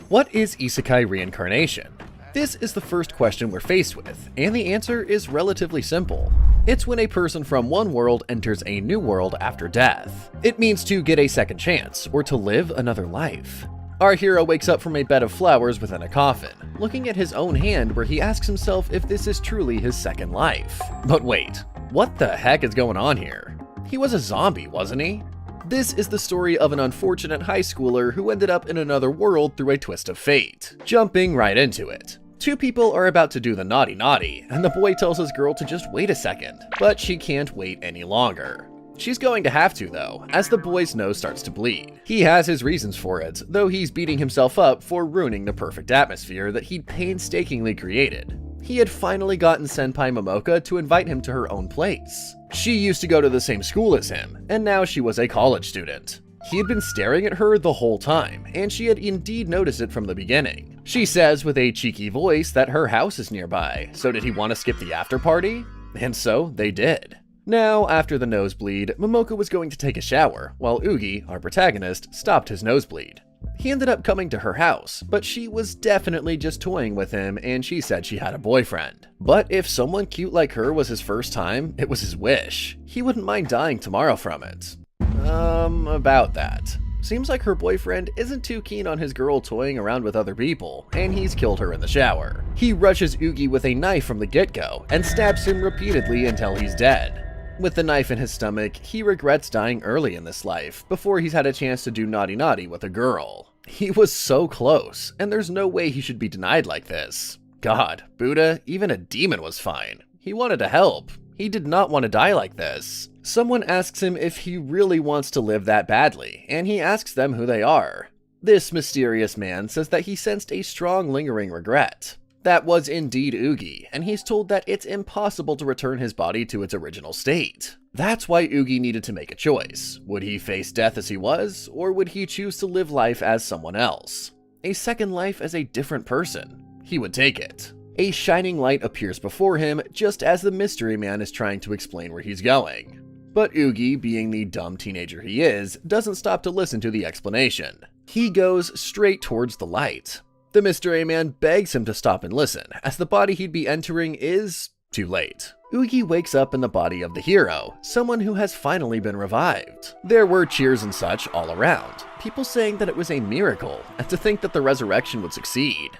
What is isekai reincarnation? This is the first question we're faced with, and the answer is relatively simple. It's when a person from one world enters a new world after death. It means to get a second chance, or to live another life. Our hero wakes up from a bed of flowers within a coffin, looking at his own hand where he asks himself if this is truly his second life. But wait, what the heck is going on here? He was a zombie, wasn't he? This is the story of an unfortunate high schooler who ended up in another world through a twist of fate. Jumping right into it. Two people are about to do the naughty, and the boy tells his girl to just wait a second, but she can't wait any longer. She's going to have to though, as the boy's nose starts to bleed. He has his reasons for it, though he's beating himself up for ruining the perfect atmosphere that he'd painstakingly created. He had finally gotten Senpai Momoka to invite him to her own place. She used to go to the same school as him, and now she was a college student. He had been staring at her the whole time, and she had indeed noticed it from the beginning. She says with a cheeky voice that her house is nearby, so did he want to skip the after party? And so they did. Now, after the nosebleed, Momoka was going to take a shower, while Ugi, our protagonist, stopped his nosebleed. He ended up coming to her house, but she was definitely just toying with him and she said she had a boyfriend. But if someone cute like her was his first time, it was his wish. He wouldn't mind dying tomorrow from it. About that. Seems like her boyfriend isn't too keen on his girl toying around with other people, and he's killed her in the shower. He rushes Ugi with a knife from the get-go and stabs him repeatedly until he's dead. With the knife in his stomach, he regrets dying early in this life, before he's had a chance to do naughty with a girl. He was so close, and there's no way he should be denied like this. God, Buddha, even a demon was fine. He wanted to help. He did not want to die like this. Someone asks him if he really wants to live that badly, and he asks them who they are. This mysterious man says that he sensed a strong lingering regret. That was indeed Ugi, and he's told that it's impossible to return his body to its original state. That's why Ugi needed to make a choice. Would he face death as he was, or would he choose to live life as someone else? A second life as a different person. He would take it. A shining light appears before him just as the mystery man is trying to explain where he's going. But Ugi, being the dumb teenager he is, doesn't stop to listen to the explanation. He goes straight towards the light. The mystery man begs him to stop and listen, as the body he'd be entering is too late. Ugi wakes up in the body of the hero, someone who has finally been revived. There were cheers and such all around, people saying that it was a miracle, and to think that the resurrection would succeed.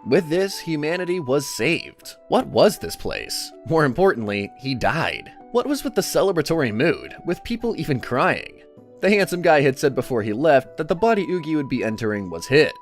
With this, humanity was saved. What was this place? More importantly, he died. What was with the celebratory mood, with people even crying? The handsome guy had said before he left that the body Ugi would be entering was his.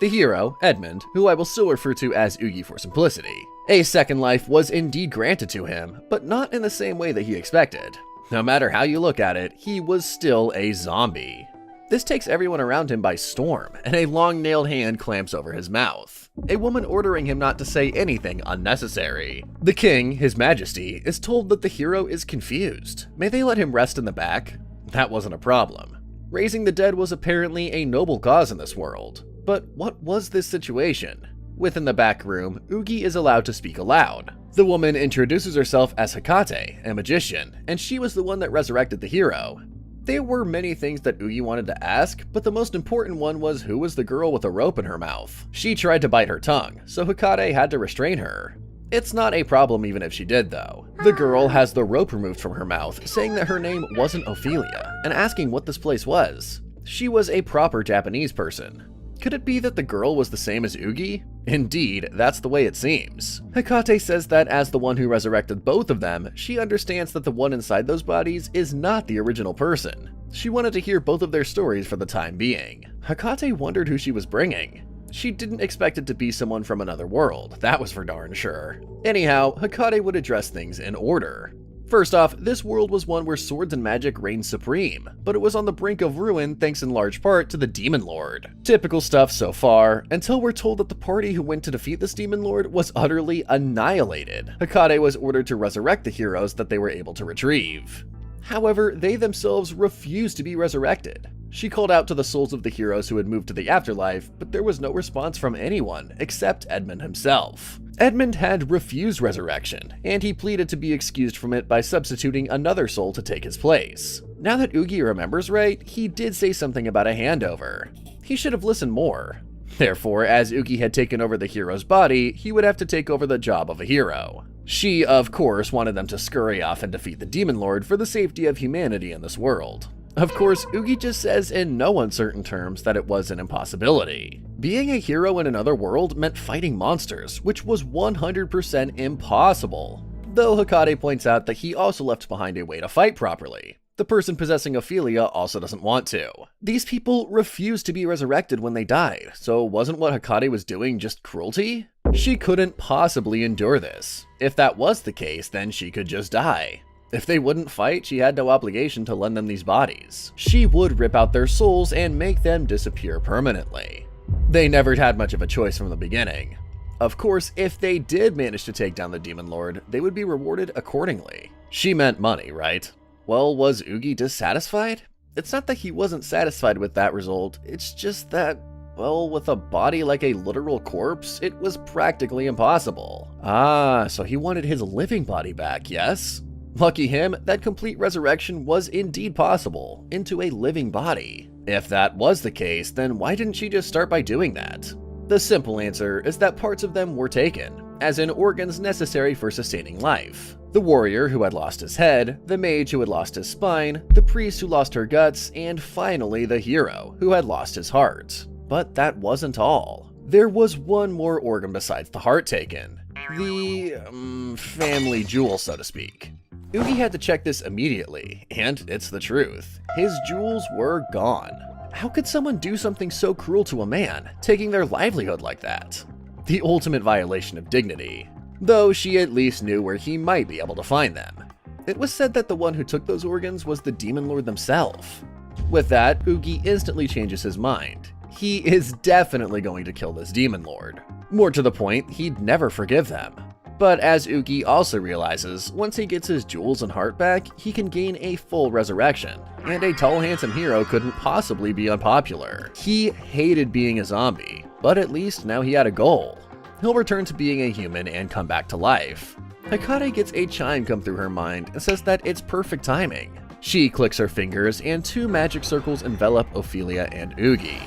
The hero, Edmund, who I will still refer to as Ugi for simplicity. A second life was indeed granted to him, but not in the same way that he expected. No matter how you look at it, he was still a zombie. This takes everyone around him by storm, and a long-nailed hand clamps over his mouth. A woman ordering him not to say anything unnecessary. The king, his majesty, is told that the hero is confused. May they let him rest in the back? That wasn't a problem. Raising the dead was apparently a noble cause in this world. But what was this situation? Within the back room, Ugi is allowed to speak aloud. The woman introduces herself as Hekate, a magician, and she was the one that resurrected the hero. There were many things that Ugi wanted to ask, but the most important one was who was the girl with a rope in her mouth. She tried to bite her tongue, so Hekate had to restrain her. It's not a problem even if she did though. The girl has the rope removed from her mouth, saying that her name wasn't Ophelia, and asking what this place was. She was a proper Japanese person. Could it be that the girl was the same as Ugi? Indeed, that's the way it seems. Hekate says that as the one who resurrected both of them, she understands that the one inside those bodies is not the original person. She wanted to hear both of their stories for the time being. Hekate wondered who she was bringing. She didn't expect it to be someone from another world, that was for darn sure. Anyhow, Hekate would address things in order. First off, this world was one where swords and magic reigned supreme, but it was on the brink of ruin thanks in large part to the Demon Lord. Typical stuff so far, until we're told that the party who went to defeat this Demon Lord was utterly annihilated. Hekate was ordered to resurrect the heroes that they were able to retrieve. However, they themselves refused to be resurrected. She called out to the souls of the heroes who had moved to the afterlife, but there was no response from anyone except Edmund himself. Edmund had refused resurrection, and he pleaded to be excused from it by substituting another soul to take his place. Now that Ugi remembers right, he did say something about a handover. He should have listened more. Therefore, as Ugi had taken over the hero's body, he would have to take over the job of a hero. She, of course, wanted them to scurry off and defeat the Demon Lord for the safety of humanity in this world. Of course, Ugi just says in no uncertain terms that it was an impossibility. Being a hero in another world meant fighting monsters, which was 100% impossible. Though Hikari points out that he also left behind a way to fight properly. The person possessing Ophelia also doesn't want to. These people refused to be resurrected when they died, so wasn't what Hikari was doing just cruelty? She couldn't possibly endure this. If that was the case, then she could just die. If they wouldn't fight, she had no obligation to lend them these bodies. She would rip out their souls and make them disappear permanently. They never had much of a choice from the beginning. Of course, if they did manage to take down the Demon Lord, they would be rewarded accordingly. She meant money, right? Well, was Ugi dissatisfied? It's not that he wasn't satisfied with that result, it's just that, well, with a body like a literal corpse, it was practically impossible. Ah, so he wanted his living body back, yes? Lucky him, that complete resurrection was indeed possible, into a living body. If that was the case, then why didn't she just start by doing that? The simple answer is that parts of them were taken, as in organs necessary for sustaining life. The warrior who had lost his head, the mage who had lost his spine, the priest who lost her guts, and finally the hero who had lost his heart. But that wasn't all. There was one more organ besides the heart taken. The, family jewel, so to speak. Ugi had to check this immediately, and it's the truth. His jewels were gone. How could someone do something so cruel to a man, taking their livelihood like that? The ultimate violation of dignity. Though she at least knew where he might be able to find them. It was said that the one who took those organs was the Demon Lord himself. With that, Ugi instantly changes his mind. He is definitely going to kill this Demon Lord. More to the point, he'd never forgive them. But as Ugi also realizes, once he gets his jewels and heart back, he can gain a full resurrection, and a tall handsome hero couldn't possibly be unpopular. He hated being a zombie, but at least now he had a goal. He'll return to being a human and come back to life. Hikari gets a chime come through her mind and says that it's perfect timing. She clicks her fingers and 2 magic circles envelop Ophelia and Ugi.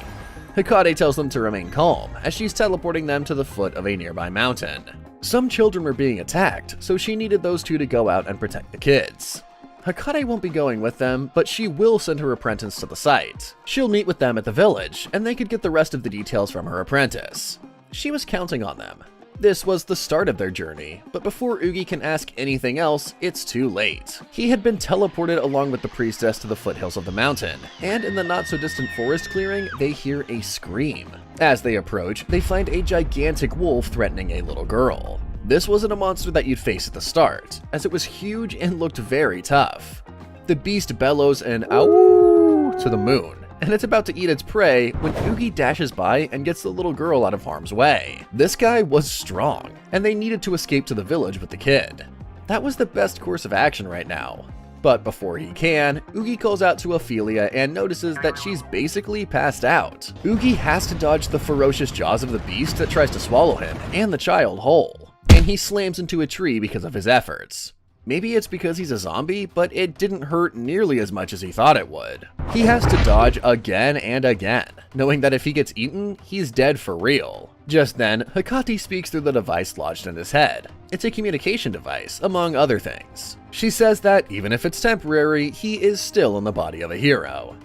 Hikari tells them to remain calm as she's teleporting them to the foot of a nearby mountain. Some children were being attacked, so she needed those 2 to go out and protect the kids. Hikari won't be going with them, but she will send her apprentice to the site. She'll meet with them at the village, and they could get the rest of the details from her apprentice. She was counting on them. This was the start of their journey, but before Ugi can ask anything else, it's too late. He had been teleported along with the priestess to the foothills of the mountain, and in the not-so-distant forest clearing, they hear a scream. As they approach, they find a gigantic wolf threatening a little girl. This wasn't a monster that you'd face at the start, as it was huge and looked very tough. The beast bellows an "ow" to the moon, and it's about to eat its prey when Ugi dashes by and gets the little girl out of harm's way. This guy was strong, and they needed to escape to the village with the kid. That was the best course of action right now. But before he can, Ugi calls out to Ophelia and notices that she's basically passed out. Ugi has to dodge the ferocious jaws of the beast that tries to swallow him and the child whole, and he slams into a tree because of his efforts. Maybe it's because he's a zombie, but it didn't hurt nearly as much as he thought it would. He has to dodge again and again, knowing that if he gets eaten, he's dead for real. Just then, Hikari speaks through the device lodged in his head. It's a communication device, among other things. She says that even if it's temporary, he is still in the body of a hero.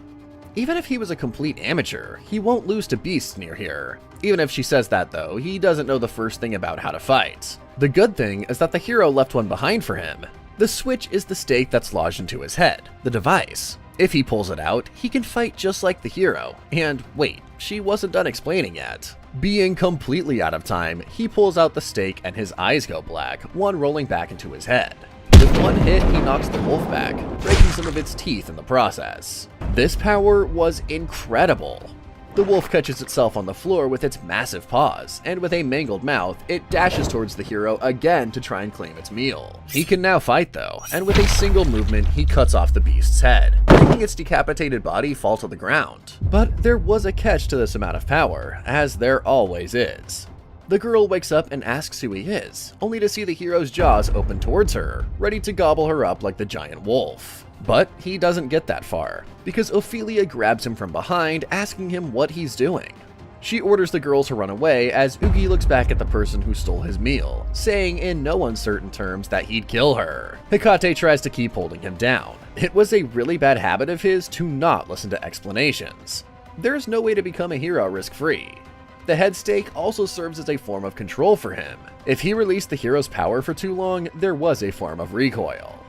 Even if he was a complete amateur, he won't lose to beasts near here. Even if she says that though, he doesn't know the first thing about how to fight. The good thing is that the hero left one behind for him. The switch is the stake that's lodged into his head, the device. If he pulls it out, he can fight just like the hero. And wait, she wasn't done explaining yet. Being completely out of time, he pulls out the stake and his eyes go black, one rolling back into his head. With one hit, he knocks the wolf back, breaking some of its teeth in the process. This power was incredible. The wolf catches itself on the floor with its massive paws, and with a mangled mouth, it dashes towards the hero again to try and claim its meal. He can now fight though, and with a single movement, he cuts off the beast's head, making its decapitated body fall to the ground. But there was a catch to this amount of power, as there always is. The girl wakes up and asks who he is, only to see the hero's jaws open towards her, ready to gobble her up like the giant wolf. But he doesn't get that far, because Ophelia grabs him from behind, asking him what he's doing. She orders the girls to run away as Ugi looks back at the person who stole his meal, saying in no uncertain terms that he'd kill her. Hekate tries to keep holding him down. It was a really bad habit of his to not listen to explanations. There's no way to become a hero risk-free. The head stake also serves as a form of control for him. If he released the hero's power for too long, there was a form of recoil.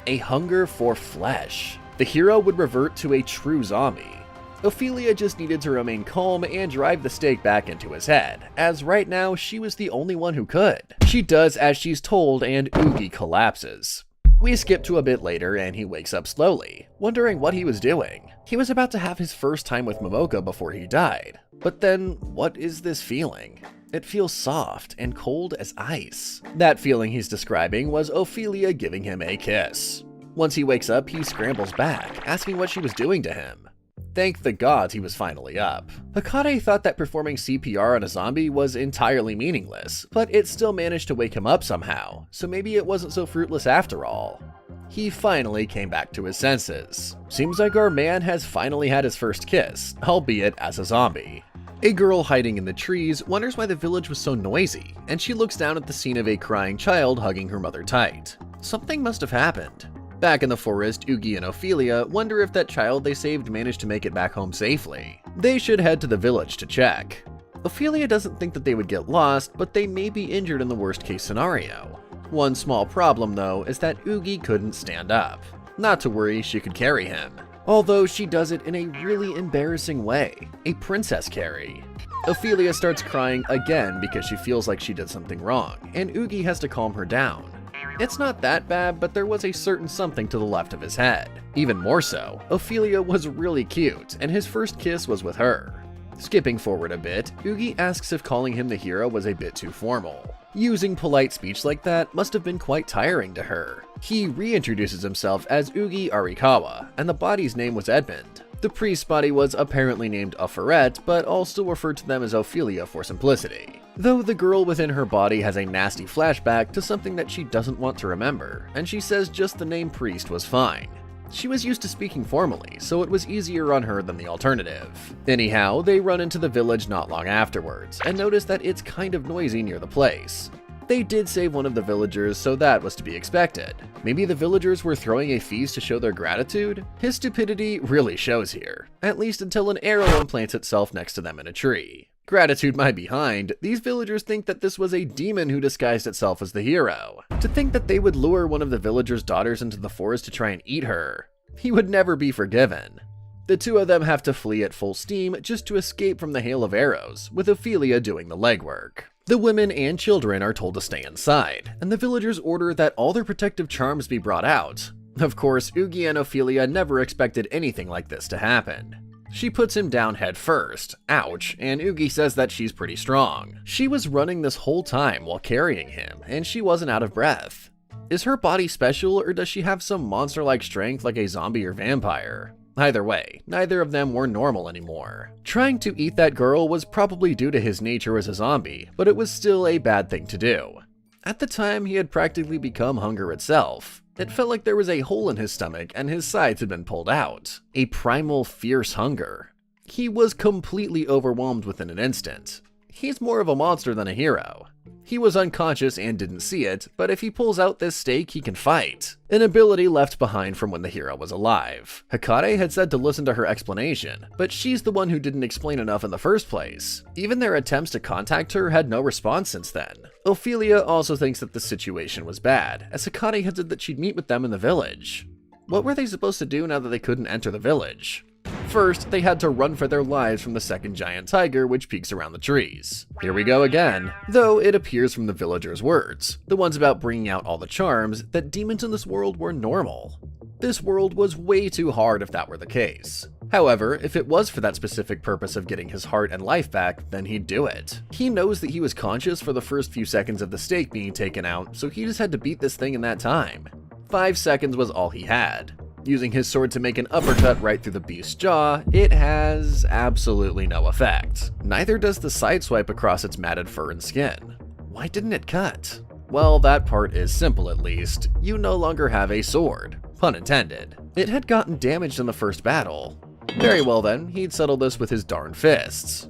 A hunger for flesh. The hero would revert to a true zombie. Ophelia just needed to remain calm and drive the stake back into his head, as right now she was the only one who could. She does as she's told and Ugi collapses. We skip to a bit later and he wakes up slowly, wondering what he was doing. He was about to have his first time with Momoka before he died. But then, what is this feeling? It feels soft and cold as ice. That feeling he's describing was Ophelia giving him a kiss. Once he wakes up, he scrambles back, asking what she was doing to him. Thank the gods he was finally up. Hekate thought that performing CPR on a zombie was entirely meaningless, but it still managed to wake him up somehow, so maybe it wasn't so fruitless after all. He finally came back to his senses. Seems like our man has finally had his first kiss, albeit as a zombie. A girl hiding in the trees wonders why the village was so noisy, and she looks down at the scene of a crying child hugging her mother tight. Something must have happened. Back in the forest, Ugi and Ophelia wonder if that child they saved managed to make it back home safely. They should head to the village to check. Ophelia doesn't think that they would get lost, but they may be injured in the worst case scenario. One small problem though is that Ugi couldn't stand up. Not to worry, she could carry him. Although she does it in a really embarrassing way, a princess carry. Ophelia starts crying again because she feels like she did something wrong, and Ugi has to calm her down. It's not that bad, but there was a certain something to the left of his head. Even more so, Ophelia was really cute, and his first kiss was with her. Skipping forward a bit, Ugi asks if calling him the hero was a bit too formal. Using polite speech like that must have been quite tiring to her. He reintroduces himself as Ugi Arikawa, and the body's name was Edmund. The priest's body was apparently named Apheret, but all still referred to them as Ophelia for simplicity. Though the girl within her body has a nasty flashback to something that she doesn't want to remember, and she says just the name priest was fine. She was used to speaking formally, so it was easier on her than the alternative. Anyhow, they run into the village not long afterwards, and notice that it's kind of noisy near the place. They did save one of the villagers, so that was to be expected. Maybe the villagers were throwing a feast to show their gratitude? His stupidity really shows here, at least until an arrow implants itself next to them in a tree. Gratitude my behind, these villagers think that this was a demon who disguised itself as the hero. To think that they would lure one of the villagers' daughters into the forest to try and eat her. He would never be forgiven. The two of them have to flee at full steam just to escape from the hail of arrows, with Ophelia doing the legwork. The women and children are told to stay inside, and the villagers order that all their protective charms be brought out. Of course, Ugi and Ophelia never expected anything like this to happen. She puts him down head first, ouch, and Ugi says that she's pretty strong. She was running this whole time while carrying him, and she wasn't out of breath. Is her body special, or does she have some monster-like strength like a zombie or vampire? Either way, neither of them were normal anymore. Trying to eat that girl was probably due to his nature as a zombie, but it was still a bad thing to do. At the time, he had practically become hunger itself. It felt like there was a hole in his stomach and his sides had been pulled out. A primal, fierce hunger. He was completely overwhelmed within an instant. He's more of a monster than a hero. He was unconscious and didn't see it, but if he pulls out this stake, he can fight. An ability left behind from when the hero was alive. Hekate had said to listen to her explanation, but she's the one who didn't explain enough in the first place. Even their attempts to contact her had no response since then. Ophelia also thinks that the situation was bad, as Hekate had said that she'd meet with them in the village. What were they supposed to do now that they couldn't enter the village? First, they had to run for their lives from the second giant tiger which peeks around the trees. Here we go again. Though it appears from the villagers' words, the ones about bringing out all the charms, that demons in this world were normal. This world was way too hard if that were the case. However, if it was for that specific purpose of getting his heart and life back, then he'd do it. He knows that he was conscious for the first few seconds of the stake being taken out, so he just had to beat this thing in that time. 5 seconds was all he had. Using his sword to make an uppercut right through the beast's jaw, it has absolutely no effect. Neither does the sideswipe across its matted fur and skin. Why didn't it cut? Well, that part is simple at least. You no longer have a sword. Pun intended. It had gotten damaged in the first battle. Very well then, he'd settle this with his darn fists.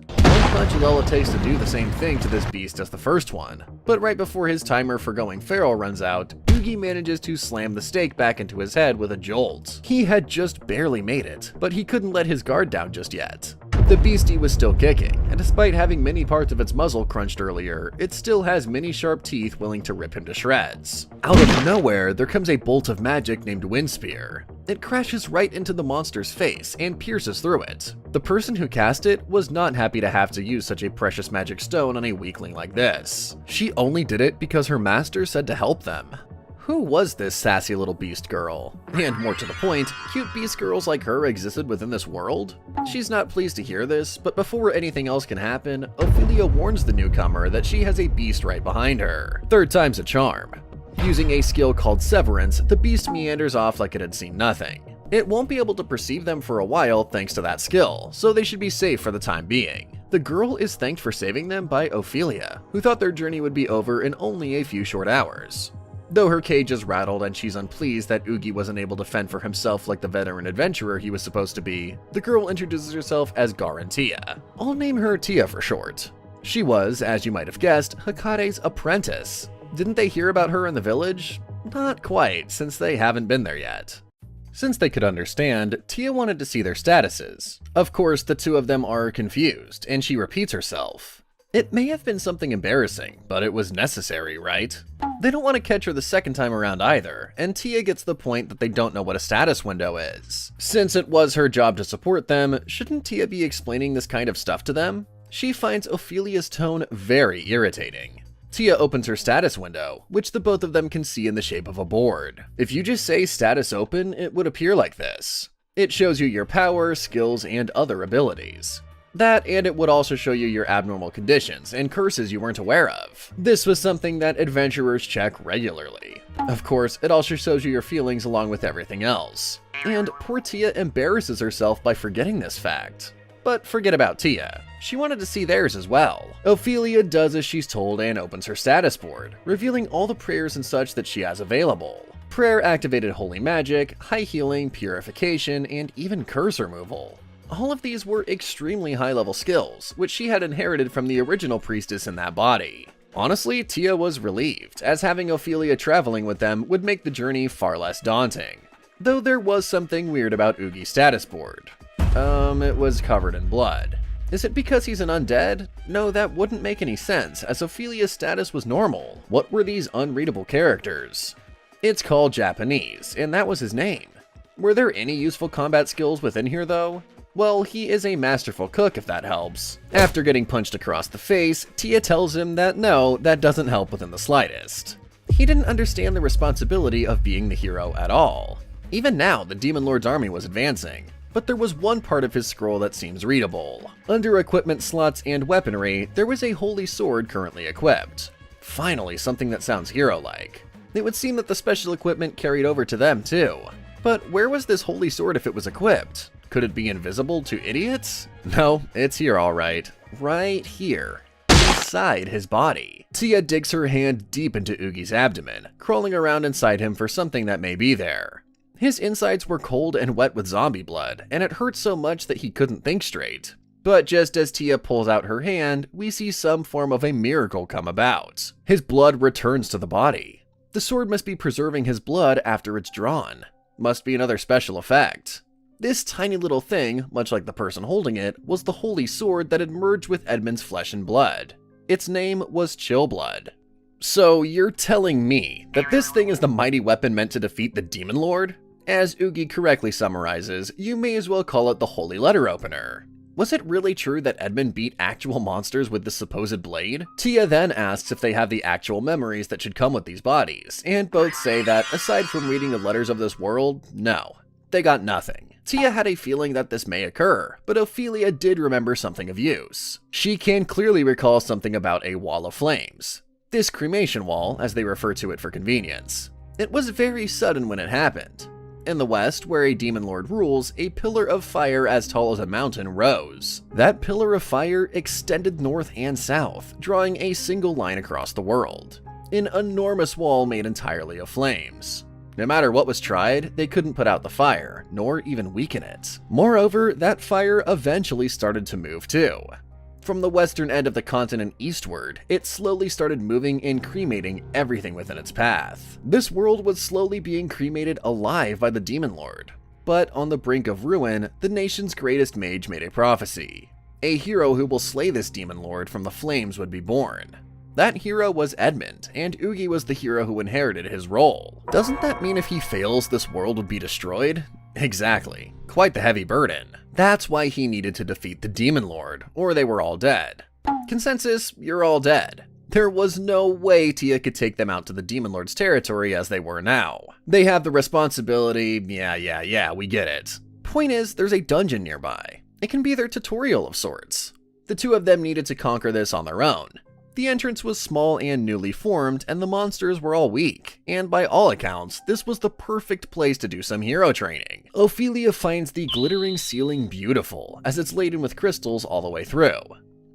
One much all it takes to do the same thing to this beast as the first one. But right before his timer for going feral runs out, Oogie manages to slam the stake back into his head with a jolt. He had just barely made it, but he couldn't let his guard down just yet. The beastie was still kicking, and despite having many parts of its muzzle crunched earlier, it still has many sharp teeth willing to rip him to shreds. Out of nowhere, there comes a bolt of magic named Wind Spear. It crashes right into the monster's face and pierces through it. The person who cast it was not happy to have to use such a precious magic stone on a weakling like this. She only did it because her master said to help them. Who was this sassy little beast girl? And more to the point, cute beast girls like her existed within this world? She's not pleased to hear this, but before anything else can happen, Ophelia warns the newcomer that she has a beast right behind her. Third time's a charm. Using a skill called Severance, the beast meanders off like it had seen nothing. It won't be able to perceive them for a while thanks to that skill, so they should be safe for the time being. The girl is thanked for saving them by Ophelia, who thought their journey would be over in only a few short hours. Though her cage is rattled and she's unpleased that Oogie wasn't able to fend for himself like the veteran adventurer he was supposed to be, the girl introduces herself as Garantia. I'll name her Tia for short. She was, as you might have guessed, Hakare's apprentice. Didn't they hear about her in the village? Not quite, since they haven't been there yet. Since they could understand, Tia wanted to see their statuses. Of course, the two of them are confused, and she repeats herself. It may have been something embarrassing, but it was necessary, right? They don't want to catch her the second time around either, and Tia gets the point that they don't know what a status window is. Since it was her job to support them, shouldn't Tia be explaining this kind of stuff to them? She finds Ophelia's tone very irritating. Tia opens her status window, which the both of them can see in the shape of a board. If you just say status open, it would appear like this. It shows you your power, skills, and other abilities. That, and it would also show you your abnormal conditions and curses you weren't aware of. This was something that adventurers check regularly. Of course, it also shows you your feelings along with everything else. And poor Tia embarrasses herself by forgetting this fact. But forget about Tia. She wanted to see theirs as well. Ophelia does as she's told and opens her status board, revealing all the prayers and such that she has available. Prayer activated holy magic, high healing, purification, and even curse removal. All of these were extremely high-level skills, which she had inherited from the original priestess in that body. Honestly, Tia was relieved, as having Ophelia traveling with them would make the journey far less daunting. Though there was something weird about Oogie's status board. It was covered in blood. Is it because he's an undead? No, that wouldn't make any sense, as Ophelia's status was normal. What were these unreadable characters? It's called Japanese, and that was his name. Were there any useful combat skills within here, though? Well, he is a masterful cook, if that helps. After getting punched across the face, Tia tells him that no, that doesn't help within the slightest. He didn't understand the responsibility of being the hero at all. Even now, the Demon Lord's army was advancing, but there was one part of his scroll that seems readable. Under equipment slots and weaponry, there was a holy sword currently equipped. Finally, something that sounds hero-like. It would seem that the special equipment carried over to them too. But where was this holy sword if it was equipped? Could it be invisible to idiots? No, it's here all right. Right here. Inside his body. Tia digs her hand deep into Oogie's abdomen, crawling around inside him for something that may be there. His insides were cold and wet with zombie blood, and it hurt so much that he couldn't think straight. But just as Tia pulls out her hand, we see some form of a miracle come about. His blood returns to the body. The sword must be preserving his blood after it's drawn. Must be another special effect. This tiny little thing, much like the person holding it, was the holy sword that had merged with Edmund's flesh and blood. Its name was Chillblood. So you're telling me that this thing is the mighty weapon meant to defeat the Demon Lord? As Oogie correctly summarizes, you may as well call it the Holy Letter Opener. Was it really true that Edmund beat actual monsters with this supposed blade? Tia then asks if they have the actual memories that should come with these bodies, and both say that, aside from reading the letters of this world, no. They got nothing. Tia had a feeling that this may occur, but Ophelia did remember something of use. She can clearly recall something about a wall of flames. This cremation wall, as they refer to it for convenience. It was very sudden when it happened. In the west, where a demon lord rules, a pillar of fire as tall as a mountain rose. That pillar of fire extended north and south, drawing a single line across the world. An enormous wall made entirely of flames. No matter what was tried, they couldn't put out the fire, nor even weaken it. Moreover, that fire eventually started to move too. From the western end of the continent eastward, it slowly started moving and cremating everything within its path. This world was slowly being cremated alive by the Demon Lord. But on the brink of ruin, the nation's greatest mage made a prophecy. A hero who will slay this Demon Lord from the flames would be born. That hero was Edmund, and Oogie was the hero who inherited his role. Doesn't that mean if he fails, this world would be destroyed? Exactly. Quite the heavy burden. That's why he needed to defeat the Demon Lord, or they were all dead. Consensus, you're all dead. There was no way Tia could take them out to the Demon Lord's territory as they were now. They have the responsibility, yeah, we get it. Point is, there's a dungeon nearby. It can be their tutorial of sorts. The two of them needed to conquer this on their own. The entrance was small and newly formed, and the monsters were all weak, and by all accounts, this was the perfect place to do some hero training. Ophelia finds the glittering ceiling beautiful, as it's laden with crystals all the way through.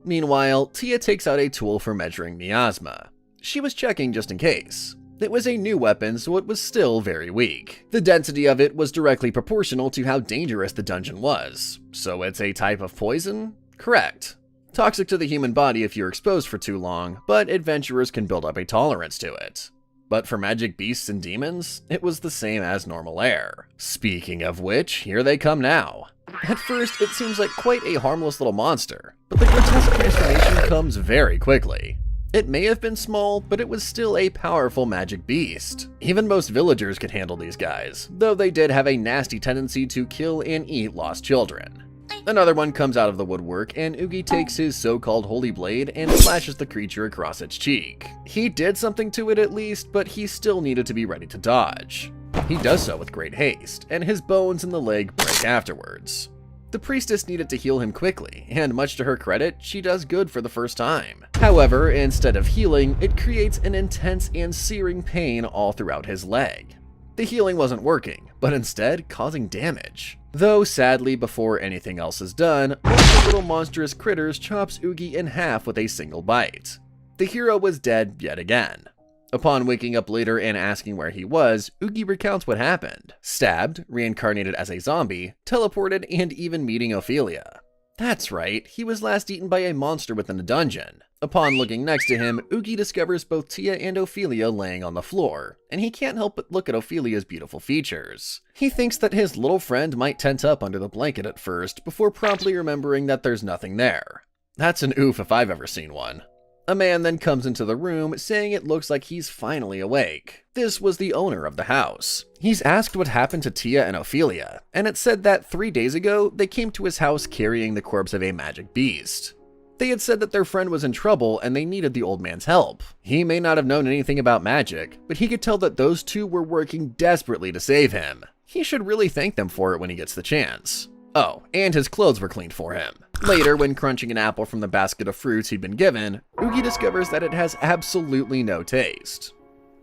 Meanwhile, Tia takes out a tool for measuring miasma. She was checking just in case. It was a new weapon, so it was still very weak. The density of it was directly proportional to how dangerous the dungeon was. So it's a type of poison? Correct. Toxic to the human body if you're exposed for too long, but adventurers can build up a tolerance to it. But for magic beasts and demons, it was the same as normal air. Speaking of which, here they come now. At first, it seems like quite a harmless little monster, but the grotesque transformation comes very quickly. It may have been small, but it was still a powerful magic beast. Even most villagers could handle these guys, though they did have a nasty tendency to kill and eat lost children. Another one comes out of the woodwork, and Oogie takes his so-called holy blade and slashes the creature across its cheek. He did something to it at least, but he still needed to be ready to dodge. He does so with great haste, and his bones in the leg break afterwards. The priestess needed to heal him quickly, and much to her credit, she does good for the first time. However, instead of healing, it creates an intense and searing pain all throughout his leg. The healing wasn't working, but instead causing damage. Though sadly, before anything else is done, one of the little monstrous critters chops Oogie in half with a single bite. The hero was dead yet again. Upon waking up later and asking where he was, Oogie recounts what happened. Stabbed, reincarnated as a zombie, teleported, and even meeting Ophelia. That's right, he was last eaten by a monster within a dungeon. Upon looking next to him, Oogie discovers both Tia and Ophelia laying on the floor, and he can't help but look at Ophelia's beautiful features. He thinks that his little friend might tent up under the blanket at first, before promptly remembering that there's nothing there. That's an oof if I've ever seen one. A man then comes into the room, saying it looks like he's finally awake. This was the owner of the house. He's asked what happened to Tia and Ophelia, and it said that 3 days ago, they came to his house carrying the corpse of a magic beast. They had said that their friend was in trouble and they needed the old man's help. He may not have known anything about magic, but he could tell that those two were working desperately to save him. He should really thank them for it when he gets the chance. Oh, and his clothes were cleaned for him. Later, when crunching an apple from the basket of fruits he'd been given, Oogie discovers that it has absolutely no taste.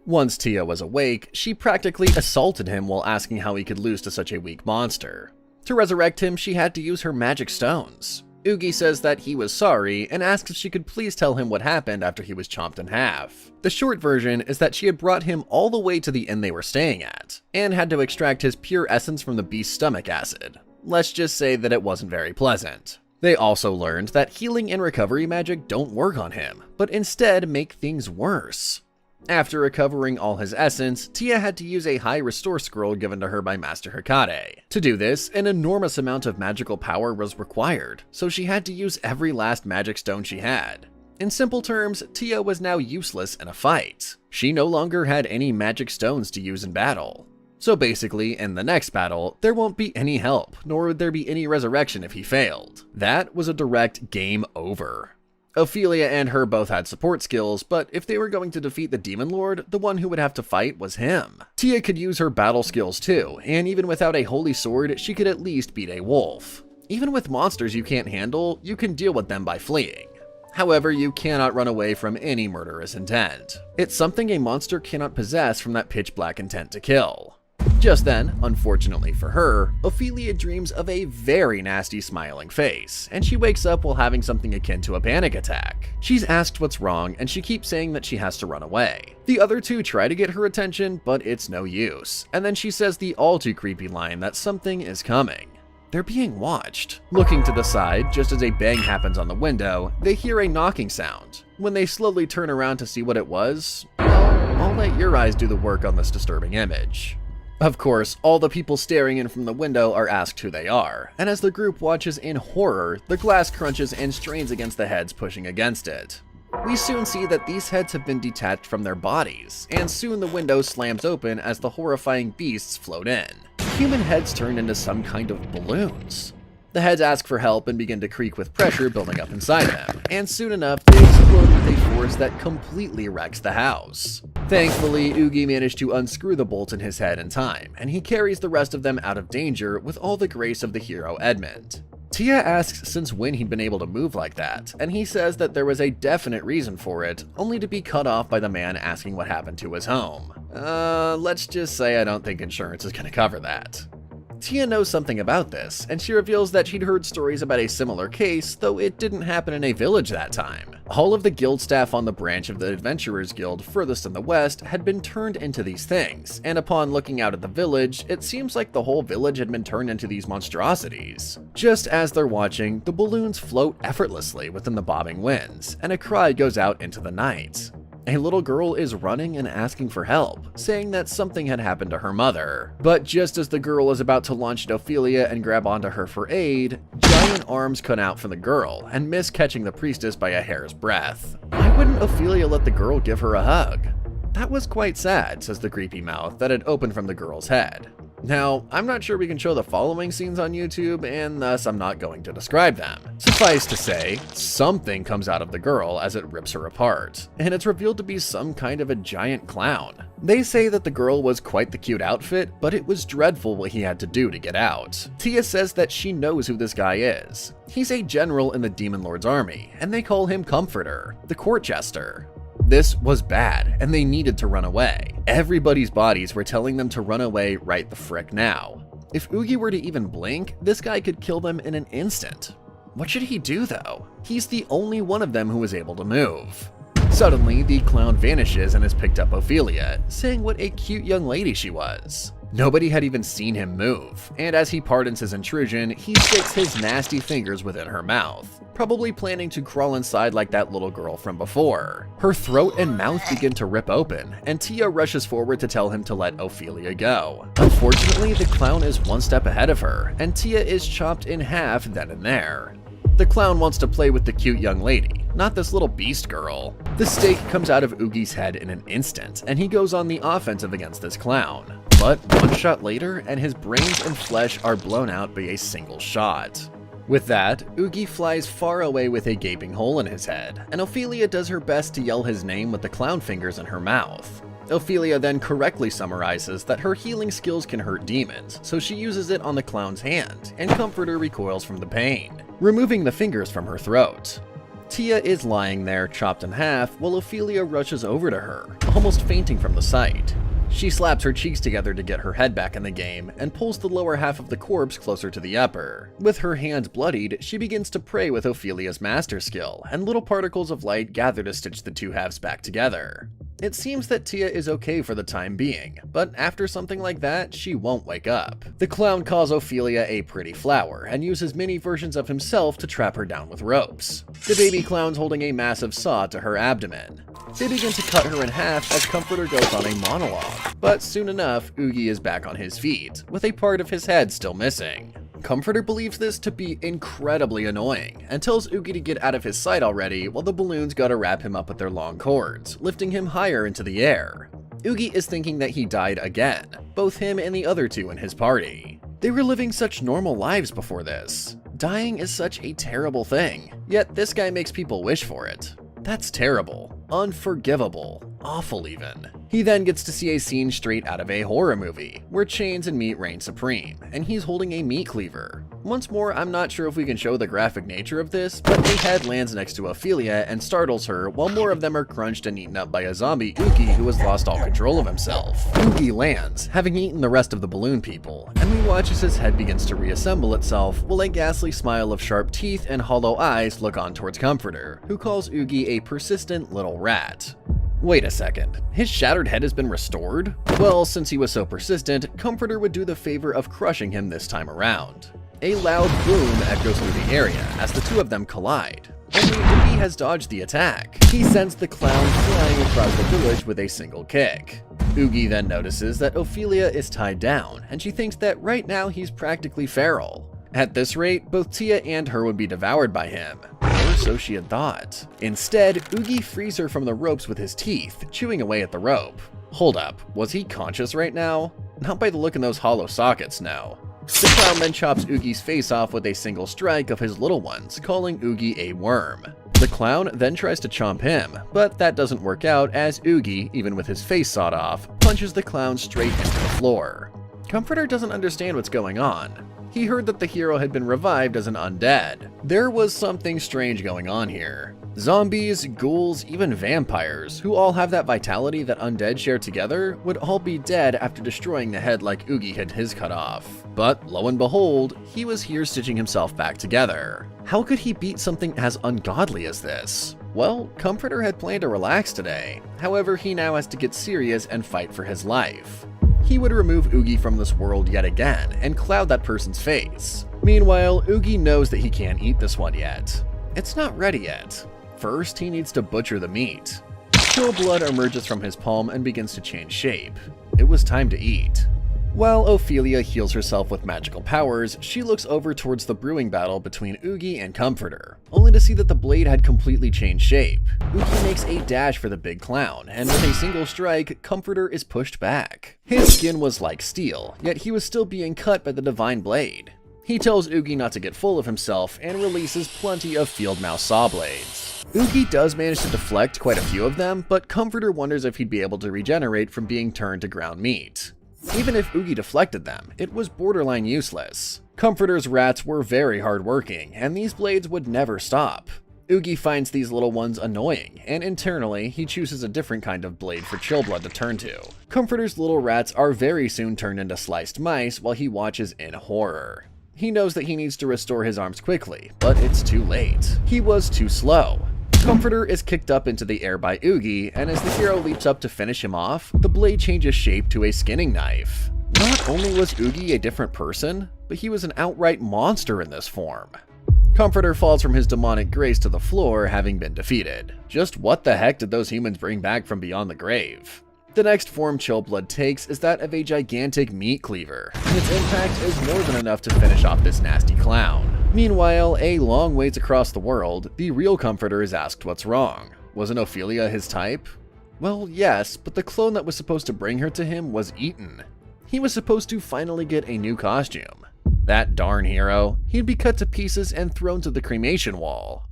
Once Tia was awake, she practically assaulted him while asking how he could lose to such a weak monster. To resurrect him, she had to use her magic stones. Oogie says that he was sorry and asks if she could please tell him what happened after he was chomped in half. The short version is that she had brought him all the way to the inn they were staying at, and had to extract his pure essence from the beast's stomach acid. Let's just say that it wasn't very pleasant. They also learned that healing and recovery magic don't work on him, but instead make things worse. After recovering all his essence, Tia had to use a high restore scroll given to her by Master Hikade. To do this, an enormous amount of magical power was required, so she had to use every last magic stone she had. In simple terms, Tia was now useless in a fight. She no longer had any magic stones to use in battle. So basically, in the next battle, there won't be any help, nor would there be any resurrection if he failed. That was a direct game over. Ophelia and her both had support skills, but if they were going to defeat the Demon Lord, the one who would have to fight was him. Tia could use her battle skills too, and even without a holy sword, she could at least beat a wolf. Even with monsters you can't handle, you can deal with them by fleeing. However, you cannot run away from any murderous intent. It's something a monster cannot possess from that pitch black intent to kill. Just then, unfortunately for her, Ophelia dreams of a very nasty smiling face, and she wakes up while having something akin to a panic attack. She's asked what's wrong, and she keeps saying that she has to run away. The other two try to get her attention, but it's no use, and then she says the all too creepy line that something is coming. they're being watched. Looking to the side, just as a bang happens on the window, they hear a knocking sound. When they slowly turn around to see what it was, well, I'll let your eyes do the work on this disturbing image. Of course, all the people staring in from the window are asked who they are, and as the group watches in horror, the glass crunches and strains against the heads pushing against it. We soon see that these heads have been detached from their bodies, and soon the window slams open as the horrifying beasts float in. Human heads turn into some kind of balloons. The heads ask for help and begin to creak with pressure building up inside them, and soon enough they explode with a force that completely wrecks the house. Thankfully, Oogie managed to unscrew the bolts in his head in time, and he carries the rest of them out of danger with all the grace of the hero Edmund. Tia asks since when he'd been able to move like that, and he says that there was a definite reason for it, only to be cut off by the man asking what happened to his home. Let's just say I don't think insurance is gonna cover that. Tia knows something about this, and she reveals that she'd heard stories about a similar case, though it didn't happen in a village that time. All of the guild staff on the branch of the Adventurers Guild furthest in the west had been turned into these things, and upon looking out at the village, it seems like the whole village had been turned into these monstrosities. Just as they're watching, the balloons float effortlessly within the bobbing winds, and a cry goes out into the night. A little girl is running and asking for help, saying that something had happened to her mother. But just as the girl is about to launch at Ophelia and grab onto her for aid, giant arms cut out from the girl and miss catching the priestess by a hair's breadth. Why wouldn't Ophelia let the girl give her a hug? That was quite sad, says the creepy mouth that had opened from the girl's head. Now, I'm not sure we can show the following scenes on YouTube, and thus I'm not going to describe them. Suffice to say, something comes out of the girl as it rips her apart, and it's revealed to be some kind of a giant clown. They say that the girl was quite the cute outfit, but it was dreadful what he had to do to get out. Tia says that she knows who this guy is. He's a general in the Demon Lord's army, and they call him Comforter, the court jester. This was bad, and they needed to run away. Everybody's bodies were telling them to run away right the frick now. If Oogie were to even blink, this guy could kill them in an instant. What should he do though? He's the only one of them who was able to move. Suddenly, the clown vanishes and has picked up Ophelia, saying what a cute young lady she was. Nobody had even seen him move, and as he pardons his intrusion, he sticks his nasty fingers within her mouth, probably planning to crawl inside like that little girl from before. Her throat and mouth begin to rip open, and Tia rushes forward to tell him to let Ophelia go. Unfortunately, the clown is one step ahead of her, and Tia is chopped in half then and there. The clown wants to play with the cute young lady, not this little beast girl. The stake comes out of Oogie's head in an instant, and he goes on the offensive against this clown. But one shot later, and his brains and flesh are blown out by a single shot. With that, Oogie flies far away with a gaping hole in his head, and Ophelia does her best to yell his name with the clown fingers in her mouth. Ophelia then correctly summarizes that her healing skills can hurt demons, so she uses it on the clown's hand, and Comforter recoils from the pain, removing the fingers from her throat. Tia is lying there, chopped in half, while Ophelia rushes over to her, almost fainting from the sight. She slaps her cheeks together to get her head back in the game, and pulls the lower half of the corpse closer to the upper. With her hands bloodied, she begins to pray with Ophelia's master skill, and little particles of light gather to stitch the two halves back together. It seems that Tia is okay for the time being, but after something like that, she won't wake up. The clown calls Ophelia a pretty flower, and uses many versions of himself to trap her down with ropes. The baby clown's holding a massive saw to her abdomen. They begin to cut her in half as Comforter goes on a monologue, but soon enough, Oogie is back on his feet, with a part of his head still missing. Comforter believes this to be incredibly annoying, and tells Oogie to get out of his sight already while the balloons gotta wrap him up with their long cords, lifting him higher into the air. Oogie is thinking that he died again, both him and the other two in his party. They were living such normal lives before this. Dying is such a terrible thing, yet this guy makes people wish for it. That's terrible, unforgivable, awful even. He then gets to see a scene straight out of a horror movie, where chains and meat reign supreme, and he's holding a meat cleaver. Once more, I'm not sure if we can show the graphic nature of this, but a head lands next to Ophelia and startles her, while more of them are crunched and eaten up by a zombie Oogie who has lost all control of himself. Oogie lands, having eaten the rest of the balloon people, and we watch as his head begins to reassemble itself, while a ghastly smile of sharp teeth and hollow eyes look on towards Comforter, who calls Oogie a persistent little rat. Wait a second, his shattered head has been restored? Well, since he was so persistent, Comforter would do the favor of crushing him this time around. A loud boom echoes through the area as the two of them collide. Only Oogie has dodged the attack. He sends the clown flying across the village with a single kick. Oogie then notices that Ophelia is tied down, and she thinks that right now he's practically feral. At this rate, both Tia and her would be devoured by him, or so she had thought. Instead, Oogie frees her from the ropes with his teeth, chewing away at the rope. Hold up, was he conscious right now? Not by the look in those hollow sockets, no. The clown then chops Oogie's face off with a single strike of his little ones, calling Oogie a worm. The clown then tries to chomp him, but that doesn't work out as Oogie, even with his face sawed off, punches the clown straight into the floor. Comforter doesn't understand what's going on. He heard that the hero had been revived as an undead. There was something strange going on here. Zombies, ghouls, even vampires, who all have that vitality that undead share together, would all be dead after destroying the head like Oogie had his cut off. But lo and behold, he was here stitching himself back together. How could he beat something as ungodly as this? Well, Comforter had planned to relax today. However, he now has to get serious and fight for his life. He would remove Oogie from this world yet again and cloud that person's face. Meanwhile, Oogie knows that he can't eat this one yet. It's not ready yet. First, he needs to butcher the meat. Chill blood emerges from his palm and begins to change shape. It was time to eat. While Ophelia heals herself with magical powers, she looks over towards the brewing battle between Oogie and Comforter, only to see that the blade had completely changed shape. Oogie makes a dash for the big clown, and with a single strike, Comforter is pushed back. His skin was like steel, yet he was still being cut by the divine blade. He tells Oogie not to get full of himself and releases plenty of field mouse saw blades. Oogie does manage to deflect quite a few of them, but Comforter wonders if he'd be able to regenerate from being turned to ground meat. Even if Oogie deflected them, it was borderline useless. Comforter's rats were very hardworking, and these blades would never stop. Oogie finds these little ones annoying, and internally, he chooses a different kind of blade for Chillblood to turn to. Comforter's little rats are very soon turned into sliced mice while he watches in horror. He knows that he needs to restore his arms quickly, but it's too late. He was too slow. Comforter is kicked up into the air by Oogie, and as the hero leaps up to finish him off, the blade changes shape to a skinning knife. Not only was Oogie a different person, but he was an outright monster in this form. Comforter falls from his demonic grace to the floor, having been defeated. Just what the heck did those humans bring back from beyond the grave? The next form Chillblood takes is that of a gigantic meat cleaver, and its impact is more than enough to finish off this nasty clown. Meanwhile, a long ways across the world, the real Comforter is asked what's wrong. Wasn't Ophelia his type? Well, yes, but the clone that was supposed to bring her to him was eaten. He was supposed to finally get a new costume. That darn hero, he'd be cut to pieces and thrown to the cremation wall.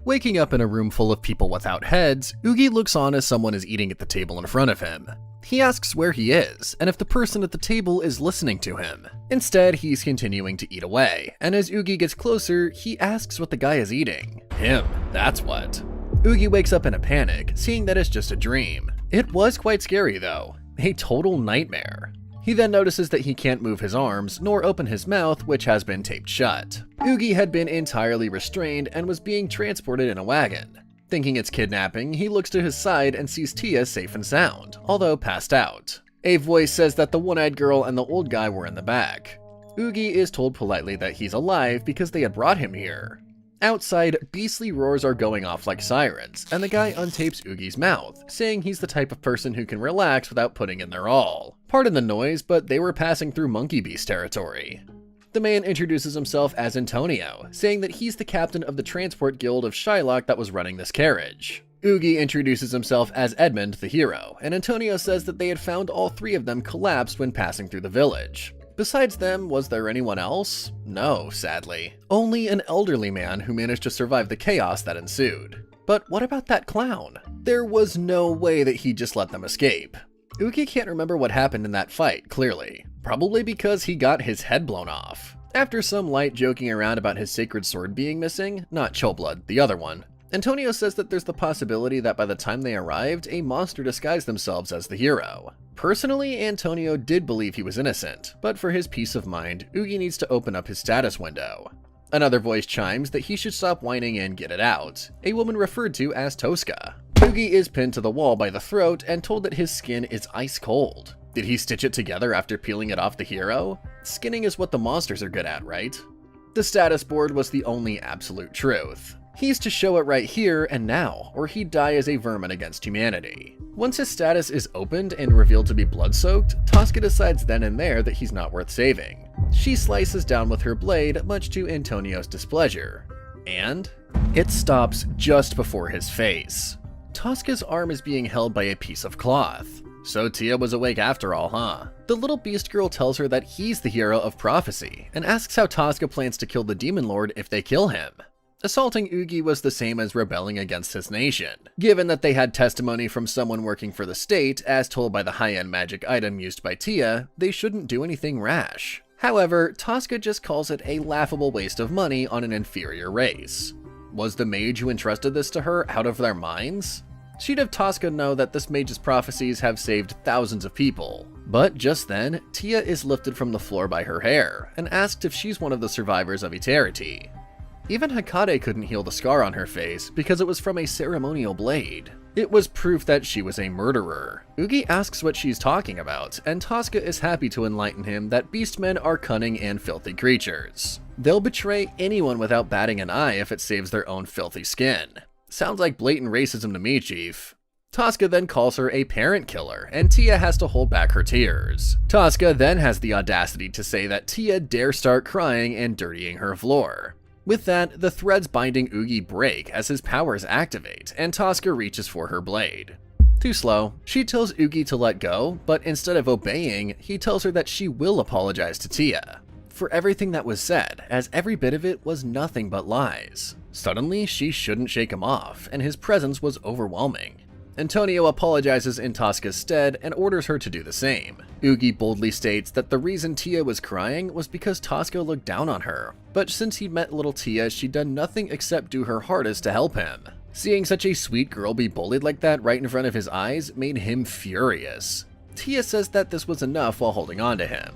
Waking up in a room full of people without heads, Oogie looks on as someone is eating at the table in front of him. He asks where he is, and if the person at the table is listening to him. Instead, he's continuing to eat away, and as Oogie gets closer, he asks what the guy is eating. Him, that's what. Oogie wakes up in a panic, seeing that it's just a dream. It was quite scary though, a total nightmare. He then notices that he can't move his arms, nor open his mouth, which has been taped shut. Oogie had been entirely restrained and was being transported in a wagon. Thinking it's kidnapping, he looks to his side and sees Tia safe and sound, although passed out. A voice says that the one-eyed girl and the old guy were in the back. Oogie is told politely that he's alive because they had brought him here. Outside, beastly roars are going off like sirens, and the guy untapes Oogie's mouth, saying he's the type of person who can relax without putting in their all. Pardon the noise, but they were passing through monkey beast territory. The man introduces himself as Antonio, saying that he's the captain of the transport guild of Shylock that was running this carriage. Oogie introduces himself as Edmund, the hero, and Antonio says that they had found all three of them collapsed when passing through the village. Besides them, was there anyone else? No, sadly. Only an elderly man who managed to survive the chaos that ensued. But what about that clown? There was no way that he just let them escape. Oogie can't remember what happened in that fight, clearly. Probably because he got his head blown off. After some light joking around about his sacred sword being missing, not Chillblood, the other one, Antonio says that there's the possibility that by the time they arrived, a monster disguised themselves as the hero. Personally, Antonio did believe he was innocent, but for his peace of mind, Oogie needs to open up his status window. Another voice chimes that he should stop whining and get it out, a woman referred to as Tosca. Oogie is pinned to the wall by the throat and told that his skin is ice cold. Did he stitch it together after peeling it off the hero? Skinning is what the monsters are good at, right? The status board was the only absolute truth. He's to show it right here and now, or he'd die as a vermin against humanity. Once his status is opened and revealed to be blood-soaked, Tosca decides then and there that he's not worth saving. She slices down with her blade, much to Antonio's displeasure. And it stops just before his face. Tosca's arm is being held by a piece of cloth. So Tia was awake after all, huh? The little beast girl tells her that he's the hero of prophecy, and asks how Tosca plans to kill the demon lord if they kill him. Assaulting Ugi was the same as rebelling against his nation. Given that they had testimony from someone working for the state, as told by the high-end magic item used by Tia, they shouldn't do anything rash. However, Tosca just calls it a laughable waste of money on an inferior race. Was the mage who entrusted this to her out of their minds? She'd have Tosca know that this mage's prophecies have saved thousands of people. But just then, Tia is lifted from the floor by her hair, and asked if she's one of the survivors of Eternity. Even Hekate couldn't heal the scar on her face because it was from a ceremonial blade. It was proof that she was a murderer. Ugi asks what she's talking about, and Tosca is happy to enlighten him that beastmen are cunning and filthy creatures. They'll betray anyone without batting an eye if it saves their own filthy skin. Sounds like blatant racism to me, Chief. Tosca then calls her a parent killer, and Tia has to hold back her tears. Tosca then has the audacity to say that Tia dare start crying and dirtying her floor. With that, the threads binding Ugi break as his powers activate, and Tosca reaches for her blade. Too slow. She tells Ugi to let go, but instead of obeying, he tells her that she will apologize to Tia for everything that was said, as every bit of it was nothing but lies. Suddenly, she shouldn't shake him off, and his presence was overwhelming. Antonio apologizes in Tosca's stead and orders her to do the same. Ugi boldly states that the reason Tia was crying was because Tosca looked down on her, but since he'd met little Tia, she'd done nothing except do her hardest to help him. Seeing such a sweet girl be bullied like that right in front of his eyes made him furious. Tia says that this was enough while holding on to him.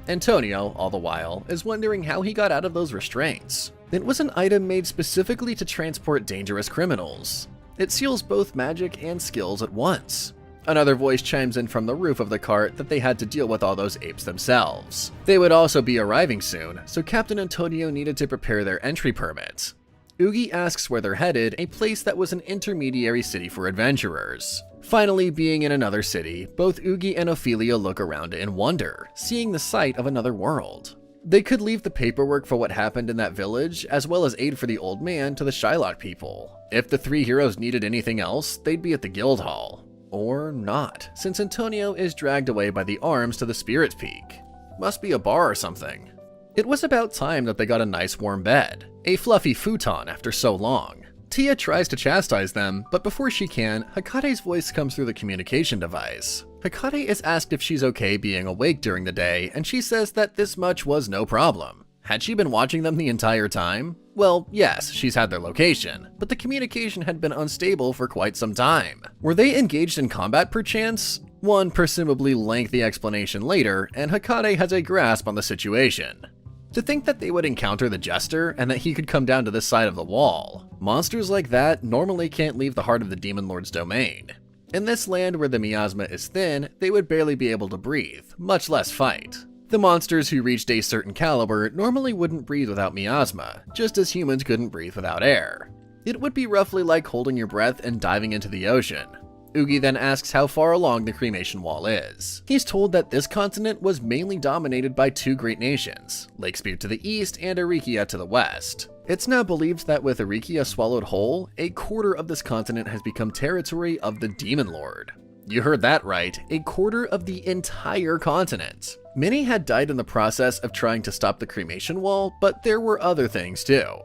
Antonio, all the while, is wondering how he got out of those restraints. It was an item made specifically to transport dangerous criminals. It seals both magic and skills at once. Another voice chimes in from the roof of the cart that they had to deal with all those apes themselves. They would also be arriving soon, so Captain Antonio needed to prepare their entry permit. Ugi asks where they're headed, a place that was an intermediary city for adventurers. Finally, being in another city, both Ugi and Ophelia look around in wonder, seeing the sight of another world. They could leave the paperwork for what happened in that village, as well as aid for the old man, to the Shylock people. If the three heroes needed anything else, they'd be at the guild hall. Or not, since Antonio is dragged away by the arms to the Spirit Peak. Must be a bar or something. It was about time that they got a nice warm bed, a fluffy futon after so long. Tia tries to chastise them, but before she can, Hekate's voice comes through the communication device. Hekate is asked if she's okay being awake during the day, and she says that this much was no problem. Had she been watching them the entire time? Well, yes, she's had their location, but the communication had been unstable for quite some time. Were they engaged in combat perchance? One presumably lengthy explanation later, and Hekate has a grasp on the situation. To think that they would encounter the Jester and that he could come down to this side of the wall. Monsters like that normally can't leave the heart of the Demon Lord's domain. In this land where the miasma is thin, they would barely be able to breathe, much less fight. The monsters who reached a certain caliber normally wouldn't breathe without miasma, just as humans couldn't breathe without air. It would be roughly like holding your breath and diving into the ocean. Ugi then asks how far along the cremation wall is. He's told that this continent was mainly dominated by two great nations, Lakespear to the east and Arikia to the west. It's now believed that with Arikia swallowed whole, a quarter of this continent has become territory of the Demon Lord. You heard that right, a quarter of the entire continent. Many had died in the process of trying to stop the cremation wall, but there were other things too.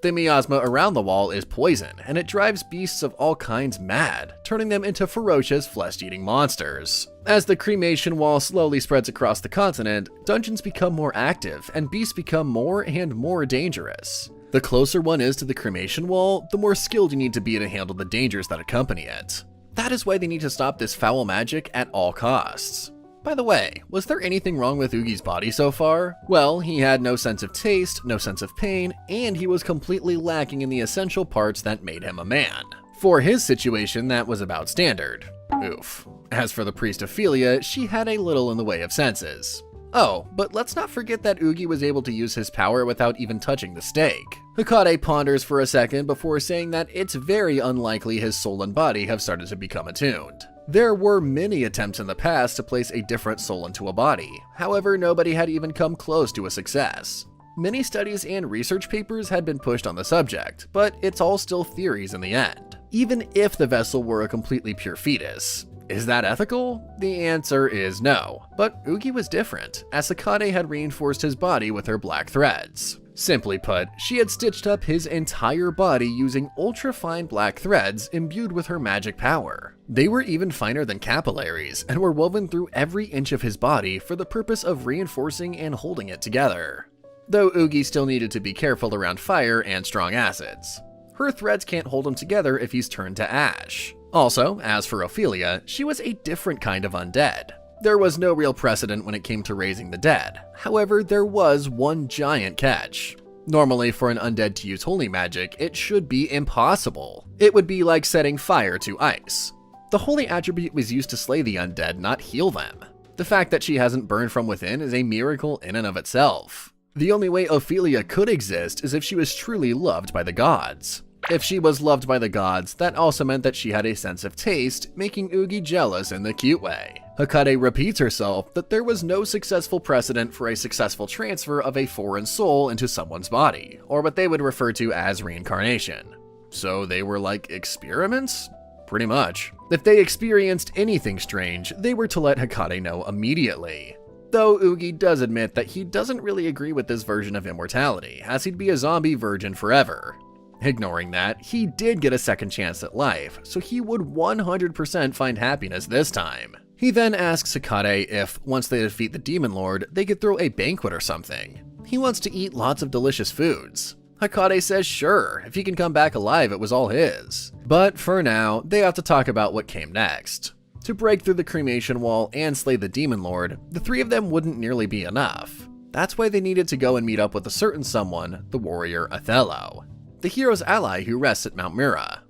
The miasma around the wall is poison, and it drives beasts of all kinds mad, turning them into ferocious flesh-eating monsters. As the cremation wall slowly spreads across the continent, dungeons become more active, and beasts become more and more dangerous. The closer one is to the cremation wall, the more skilled you need to be to handle the dangers that accompany it. That is why they need to stop this foul magic at all costs. By the way, was there anything wrong with Ugi's body so far? Well, he had no sense of taste, no sense of pain, and he was completely lacking in the essential parts that made him a man. For his situation, that was about standard. Oof. As for the priest Ophelia, she had a little in the way of senses. Oh, but let's not forget that Ugi was able to use his power without even touching the stake. Hikade ponders for a second before saying that it's very unlikely his soul and body have started to become attuned. There were many attempts in the past to place a different soul into a body, however nobody had even come close to a success. Many studies and research papers had been pushed on the subject, but it's all still theories in the end. Even if the vessel were a completely pure fetus, is that ethical? The answer is no, but Ugi was different, as Hikade had reinforced his body with her black threads. Simply put, she had stitched up his entire body using ultra-fine black threads imbued with her magic power. They were even finer than capillaries, and were woven through every inch of his body for the purpose of reinforcing and holding it together. Though Ugi still needed to be careful around fire and strong acids. Her threads can't hold him together if he's turned to ash. Also, as for Ophelia, she was a different kind of undead. There was no real precedent when it came to raising the dead. However, there was one giant catch. Normally, for an undead to use holy magic, it should be impossible. It would be like setting fire to ice. The holy attribute was used to slay the undead, not heal them. The fact that she hasn't burned from within is a miracle in and of itself. The only way Ophelia could exist is if she was truly loved by the gods. If she was loved by the gods, that also meant that she had a sense of taste, making Ugi jealous in the cute way. Hikade repeats herself that there was no successful precedent for a successful transfer of a foreign soul into someone's body, or what they would refer to as reincarnation. So they were like experiments? Pretty much. If they experienced anything strange, they were to let Hikade know immediately. Though Ugi does admit that he doesn't really agree with this version of immortality, as he'd be a zombie virgin forever. Ignoring that, he did get a second chance at life, so he would 100% find happiness this time. He then asks Hikade if, once they defeat the Demon Lord, they could throw a banquet or something. He wants to eat lots of delicious foods. Hikade says sure, if he can come back alive it was all his. But for now, they have to talk about what came next. To break through the cremation wall and slay the Demon Lord, the three of them wouldn't nearly be enough. That's why they needed to go and meet up with a certain someone, the warrior Othello, the hero's ally who rests at Mount Mira.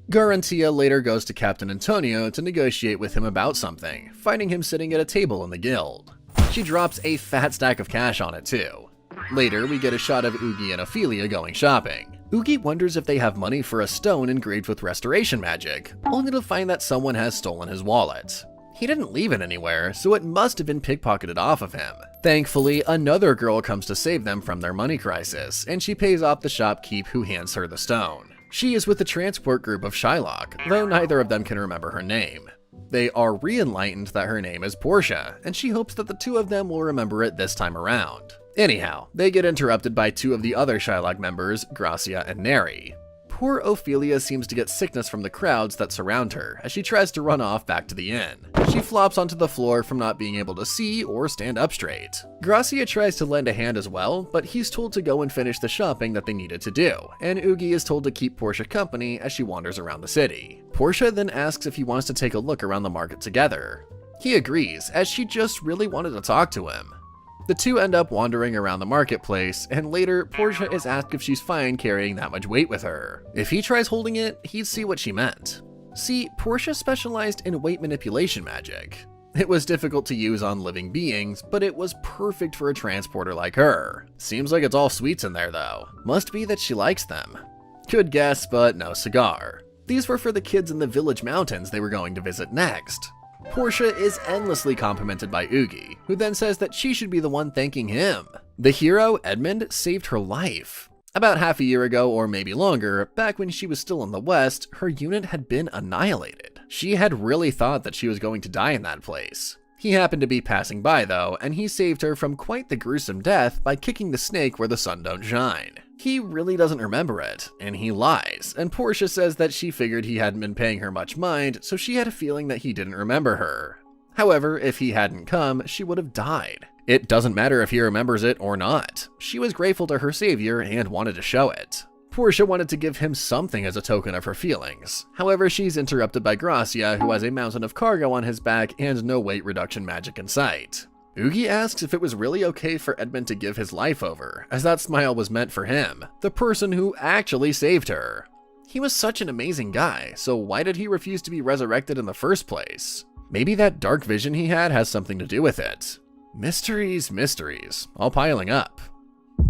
Garantia later goes to Captain Antonio to negotiate with him about something, finding him sitting at a table in the guild. She drops a fat stack of cash on it too. Later, we get a shot of Ugi and Ophelia going shopping. Ugi wonders if they have money for a stone engraved with restoration magic, only to find that someone has stolen his wallet. He didn't leave it anywhere, so it must have been pickpocketed off of him. Thankfully, another girl comes to save them from their money crisis, and she pays off the shopkeep who hands her the stone. She is with the transport group of Shylock, though neither of them can remember her name. They are re-enlightened that her name is Portia, and she hopes that the two of them will remember it this time around. Anyhow, they get interrupted by two of the other Shylock members, Gracia and Neri. Poor Ophelia seems to get sickness from the crowds that surround her as she tries to run off back to the inn. She flops onto the floor from not being able to see or stand up straight. Gracia tries to lend a hand as well, but he's told to go and finish the shopping that they needed to do, and Ugi is told to keep Portia company as she wanders around the city. Portia then asks if he wants to take a look around the market together. He agrees, as she just really wanted to talk to him. The two end up wandering around the marketplace, and later, Portia is asked if she's fine carrying that much weight with her. If he tries holding it, he'd see what she meant. See, Portia specialized in weight manipulation magic. It was difficult to use on living beings, but it was perfect for a transporter like her. Seems like it's all sweets in there though. Must be that she likes them. Good guess, but no cigar. These were for the kids in the village mountains they were going to visit next. Portia is endlessly complimented by Ugi, who then says that she should be the one thanking him. The hero, Edmund, saved her life. About half a year ago, or maybe longer, back when she was still in the West, her unit had been annihilated. She had really thought that she was going to die in that place. He happened to be passing by though, and he saved her from quite the gruesome death by kicking the snake where the sun don't shine. He really doesn't remember it, and he lies, and Portia says that she figured he hadn't been paying her much mind, so she had a feeling that he didn't remember her. However, if he hadn't come, she would have died. It doesn't matter if he remembers it or not. She was grateful to her savior and wanted to show it. Portia wanted to give him something as a token of her feelings. However, she's interrupted by Gracia, who has a mountain of cargo on his back and no weight reduction magic in sight. Ugi asks if it was really okay for Edmund to give his life over, as that smile was meant for him, the person who actually saved her. He was such an amazing guy, so why did he refuse to be resurrected in the first place? Maybe that dark vision he had has something to do with it. Mysteries, mysteries, all piling up.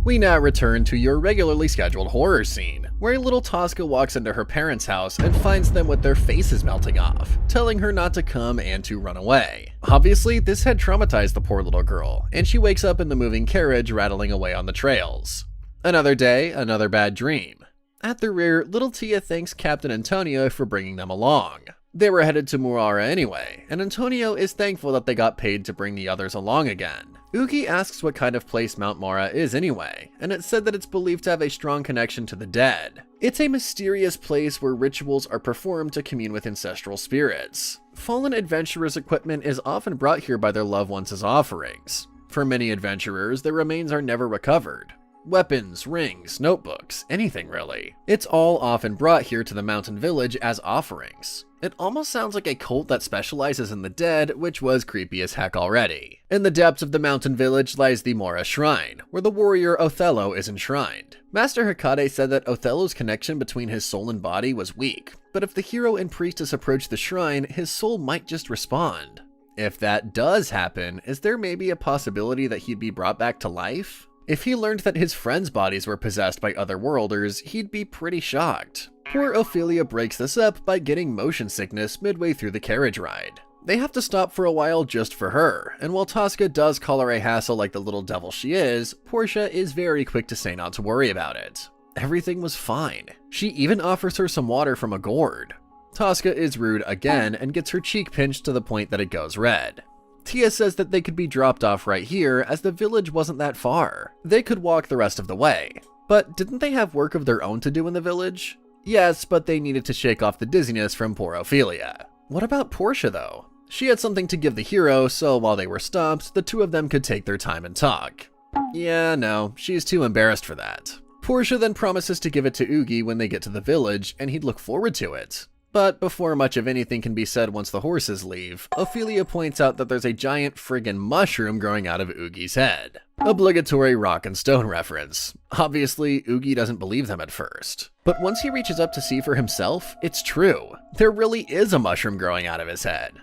We now return to your regularly scheduled horror scene, where little Tosca walks into her parents' house and finds them with their faces melting off, telling her not to come and to run away. Obviously, this had traumatized the poor little girl, and she wakes up in the moving carriage rattling away on the trails. Another day, another bad dream. At the rear, little Tia thanks Captain Antonio for bringing them along. They were headed to Murara anyway, and Antonio is thankful that they got paid to bring the others along again. Ugi asks what kind of place Mount Mara is anyway, and it's said that it's believed to have a strong connection to the dead. It's a mysterious place where rituals are performed to commune with ancestral spirits. Fallen adventurers' equipment is often brought here by their loved ones as offerings. For many adventurers, their remains are never recovered. Weapons, rings, notebooks, anything really. It's all often brought here to the mountain village as offerings. It almost sounds like a cult that specializes in the dead, which was creepy as heck already. In the depths of the mountain village lies the Mora Shrine, where the warrior Othello is enshrined. Master Hikade said that Othello's connection between his soul and body was weak, but if the hero and priestess approach the shrine, his soul might just respond. If that does happen, is there maybe a possibility that he'd be brought back to life? If he learned that his friends' bodies were possessed by other worlders, he'd be pretty shocked. Poor Ophelia breaks this up by getting motion sickness midway through the carriage ride. They have to stop for a while just for her, and while Tosca does call her a hassle like the little devil she is, Portia is very quick to say not to worry about it. Everything was fine. She even offers her some water from a gourd. Tosca is rude again and gets her cheek pinched to the point that it goes red. Tia says that they could be dropped off right here as the village wasn't that far. They could walk the rest of the way. But didn't they have work of their own to do in the village? Yes, but they needed to shake off the dizziness from poor Ophelia. What about Portia though? She had something to give the hero, so while they were stopped, the two of them could take their time and talk. Yeah, no, she's too embarrassed for that. Portia then promises to give it to Ugi when they get to the village, and he'd look forward to it. But before much of anything can be said once the horses leave, Ophelia points out that there's a giant friggin' mushroom growing out of Ugi's head. Obligatory rock and stone reference. Obviously, Ugi doesn't believe them at first. But once he reaches up to see for himself, it's true. There really is a mushroom growing out of his head.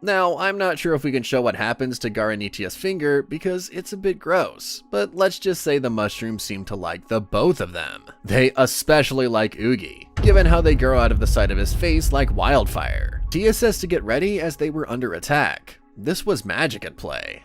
Now, I'm not sure if we can show what happens to Garanitia's finger because it's a bit gross, but let's just say the mushrooms seem to like the both of them. They especially like Ugi, given how they grow out of the side of his face like wildfire. Tia says to get ready as they were under attack. This was magic at play.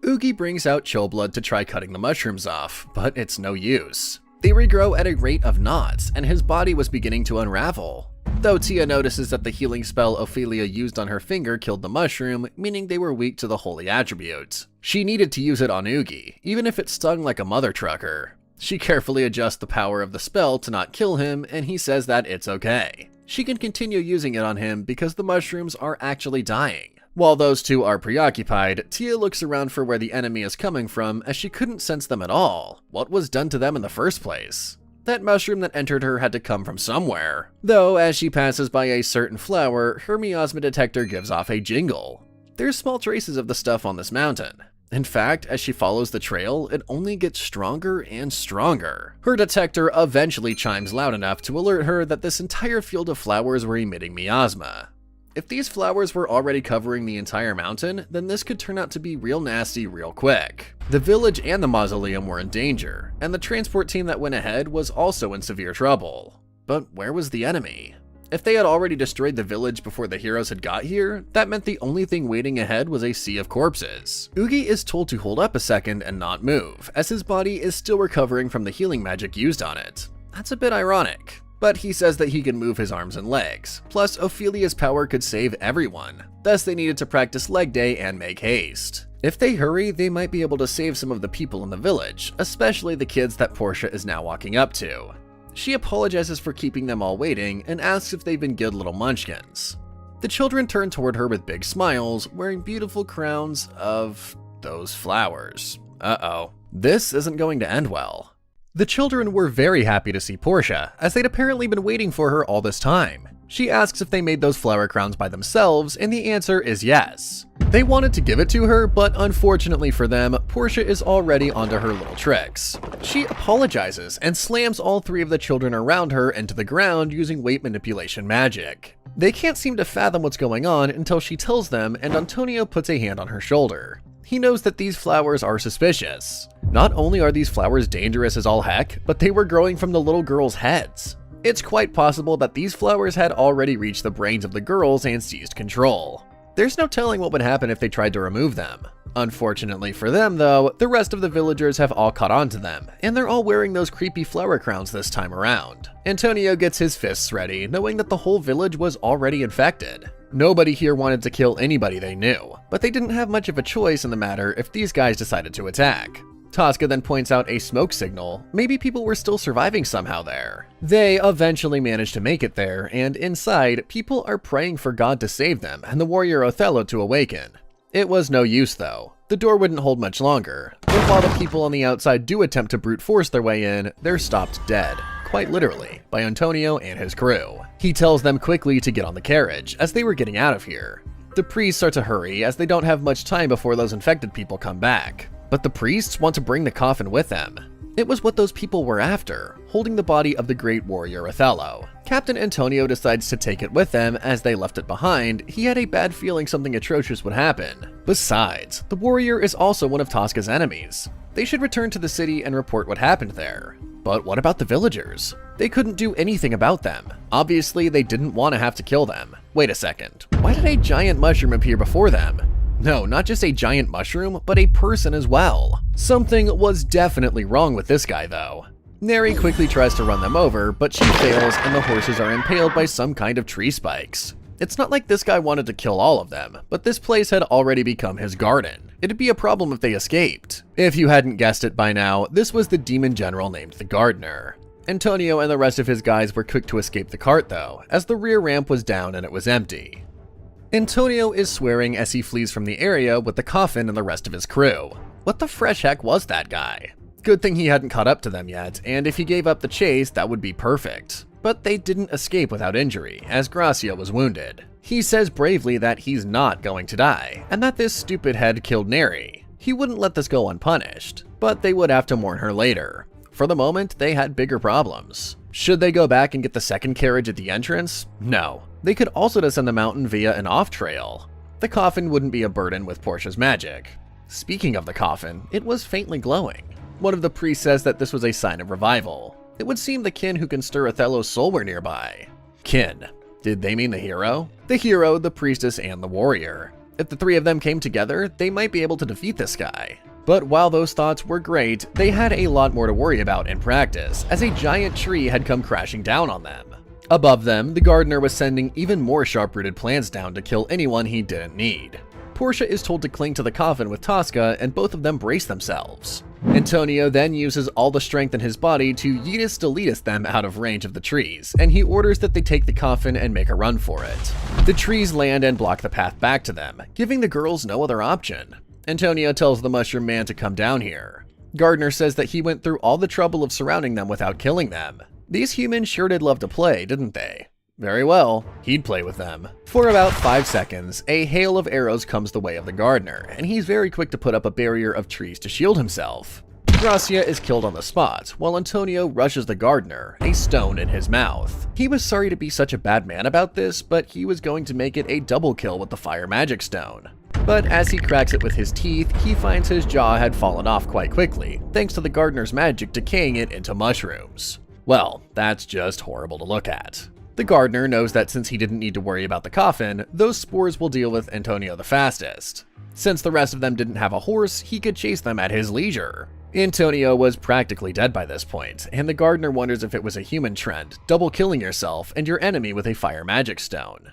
Ugi brings out Chillblood to try cutting the mushrooms off, but it's no use. They regrow at a rate of knots, and his body was beginning to unravel. Though Tia notices that the healing spell Ophelia used on her finger killed the mushroom, meaning they were weak to the holy attributes. She needed to use it on Ugi, even if it stung like a mother trucker. She carefully adjusts the power of the spell to not kill him, and he says that it's okay. She can continue using it on him because the mushrooms are actually dying. While those two are preoccupied, Tia looks around for where the enemy is coming from as she couldn't sense them at all. What was done to them in the first place? That mushroom that entered her had to come from somewhere. Though, as she passes by a certain flower, her miasma detector gives off a jingle. There's small traces of the stuff on this mountain. In fact, as she follows the trail, it only gets stronger and stronger. Her detector eventually chimes loud enough to alert her that this entire field of flowers were emitting miasma. If these flowers were already covering the entire mountain, then this could turn out to be real nasty real quick. The village and the mausoleum were in danger, and the transport team that went ahead was also in severe trouble. But where was the enemy? If they had already destroyed the village before the heroes had got here, that meant the only thing waiting ahead was a sea of corpses. Ugi is told to hold up a second and not move, as his body is still recovering from the healing magic used on it. That's a bit ironic. But he says that he can move his arms and legs, plus Ophelia's power could save everyone. Thus they needed to practice leg day and make haste. If they hurry, they might be able to save some of the people in the village, especially the kids that Portia is now walking up to. She apologizes for keeping them all waiting and asks if they've been good little munchkins. The children turn toward her with big smiles, wearing beautiful crowns of those flowers. Uh-oh. This isn't going to end well. The children were very happy to see Portia, as they'd apparently been waiting for her all this time. She asks if they made those flower crowns by themselves, and the answer is yes. They wanted to give it to her, but unfortunately for them, Portia is already onto her little tricks. She apologizes and slams all three of the children around her into the ground using weight manipulation magic. They can't seem to fathom what's going on until she tells them, and Antonio puts a hand on her shoulder. He knows that these flowers are suspicious. Not only are these flowers dangerous as all heck, but they were growing from the little girls' heads. It's quite possible that these flowers had already reached the brains of the girls and seized control. There's no telling what would happen if they tried to remove them. Unfortunately for them though, the rest of the villagers have all caught on to them, and they're all wearing those creepy flower crowns this time around. Antonio gets his fists ready, knowing that the whole village was already infected. Nobody here wanted to kill anybody they knew, but they didn't have much of a choice in the matter if these guys decided to attack. Tosca then points out a smoke signal. Maybe people were still surviving somehow there. They eventually manage to make it there, and inside, people are praying for God to save them and the warrior Othello to awaken. It was no use though. The door wouldn't hold much longer, but while the people on the outside do attempt to brute force their way in, they're stopped dead, quite literally, by Antonio and his crew. He tells them quickly to get on the carriage, as they were getting out of here. The priests start to hurry, as they don't have much time before those infected people come back. But the priests want to bring the coffin with them. It was what those people were after, holding the body of the great warrior Othello. Captain Antonio decides to take it with them. As they left it behind, he had a bad feeling something atrocious would happen. Besides, the warrior is also one of Tosca's enemies. They should return to the city and report what happened there. But what about the villagers? They couldn't do anything about them. Obviously, they didn't want to have to kill them. Wait a second, why did a giant mushroom appear before them? No, not just a giant mushroom, but a person as well. Something was definitely wrong with this guy though. Neri quickly tries to run them over, but she fails and the horses are impaled by some kind of tree spikes. It's not like this guy wanted to kill all of them, but this place had already become his garden. It'd be a problem if they escaped. If you hadn't guessed it by now, this was the demon general named the Gardener. Antonio and the rest of his guys were quick to escape the cart though, as the rear ramp was down and it was empty. Antonio is swearing as he flees from the area with the coffin and the rest of his crew. What the fresh heck was that guy? Good thing he hadn't caught up to them yet, and if he gave up the chase, that would be perfect. But they didn't escape without injury, as Gracia was wounded. He says bravely that he's not going to die, and that this stupid head killed Neri. He wouldn't let this go unpunished, but they would have to mourn her later. For the moment, they had bigger problems. Should they go back and get the second carriage at the entrance? No. They could also descend the mountain via an off-trail. The coffin wouldn't be a burden with Portia's magic. Speaking of the coffin, it was faintly glowing. One of the priests says that this was a sign of revival. It would seem the kin who can stir Othello's soul were nearby. Kin. Did they mean the hero? The hero, the priestess, and the warrior. If the three of them came together, they might be able to defeat this guy. But while those thoughts were great, they had a lot more to worry about in practice, as a giant tree had come crashing down on them. Above them, the gardener was sending even more sharp-rooted plants down to kill anyone he didn't need. Portia is told to cling to the coffin with Tosca, and both of them brace themselves. Antonio then uses all the strength in his body to yeetus deletus them out of range of the trees, and he orders that they take the coffin and make a run for it. The trees land and block the path back to them, giving the girls no other option. Antonio tells the mushroom man to come down here. Gardner says that he went through all the trouble of surrounding them without killing them. These humans sure did love to play, didn't they? Very well, he'd play with them. For about 5 seconds, a hail of arrows comes the way of the gardener, and he's very quick to put up a barrier of trees to shield himself. Gracia is killed on the spot, while Antonio rushes the gardener, a stone in his mouth. He was sorry to be such a bad man about this, but he was going to make it a double kill with the fire magic stone. But as he cracks it with his teeth, he finds his jaw had fallen off quite quickly, thanks to the gardener's magic decaying it into mushrooms. Well, that's just horrible to look at. The gardener knows that since he didn't need to worry about the coffin, those spores will deal with Antonio the fastest. Since the rest of them didn't have a horse, he could chase them at his leisure. Antonio was practically dead by this point, and the gardener wonders if it was a human trend, double killing yourself and your enemy with a fire magic stone.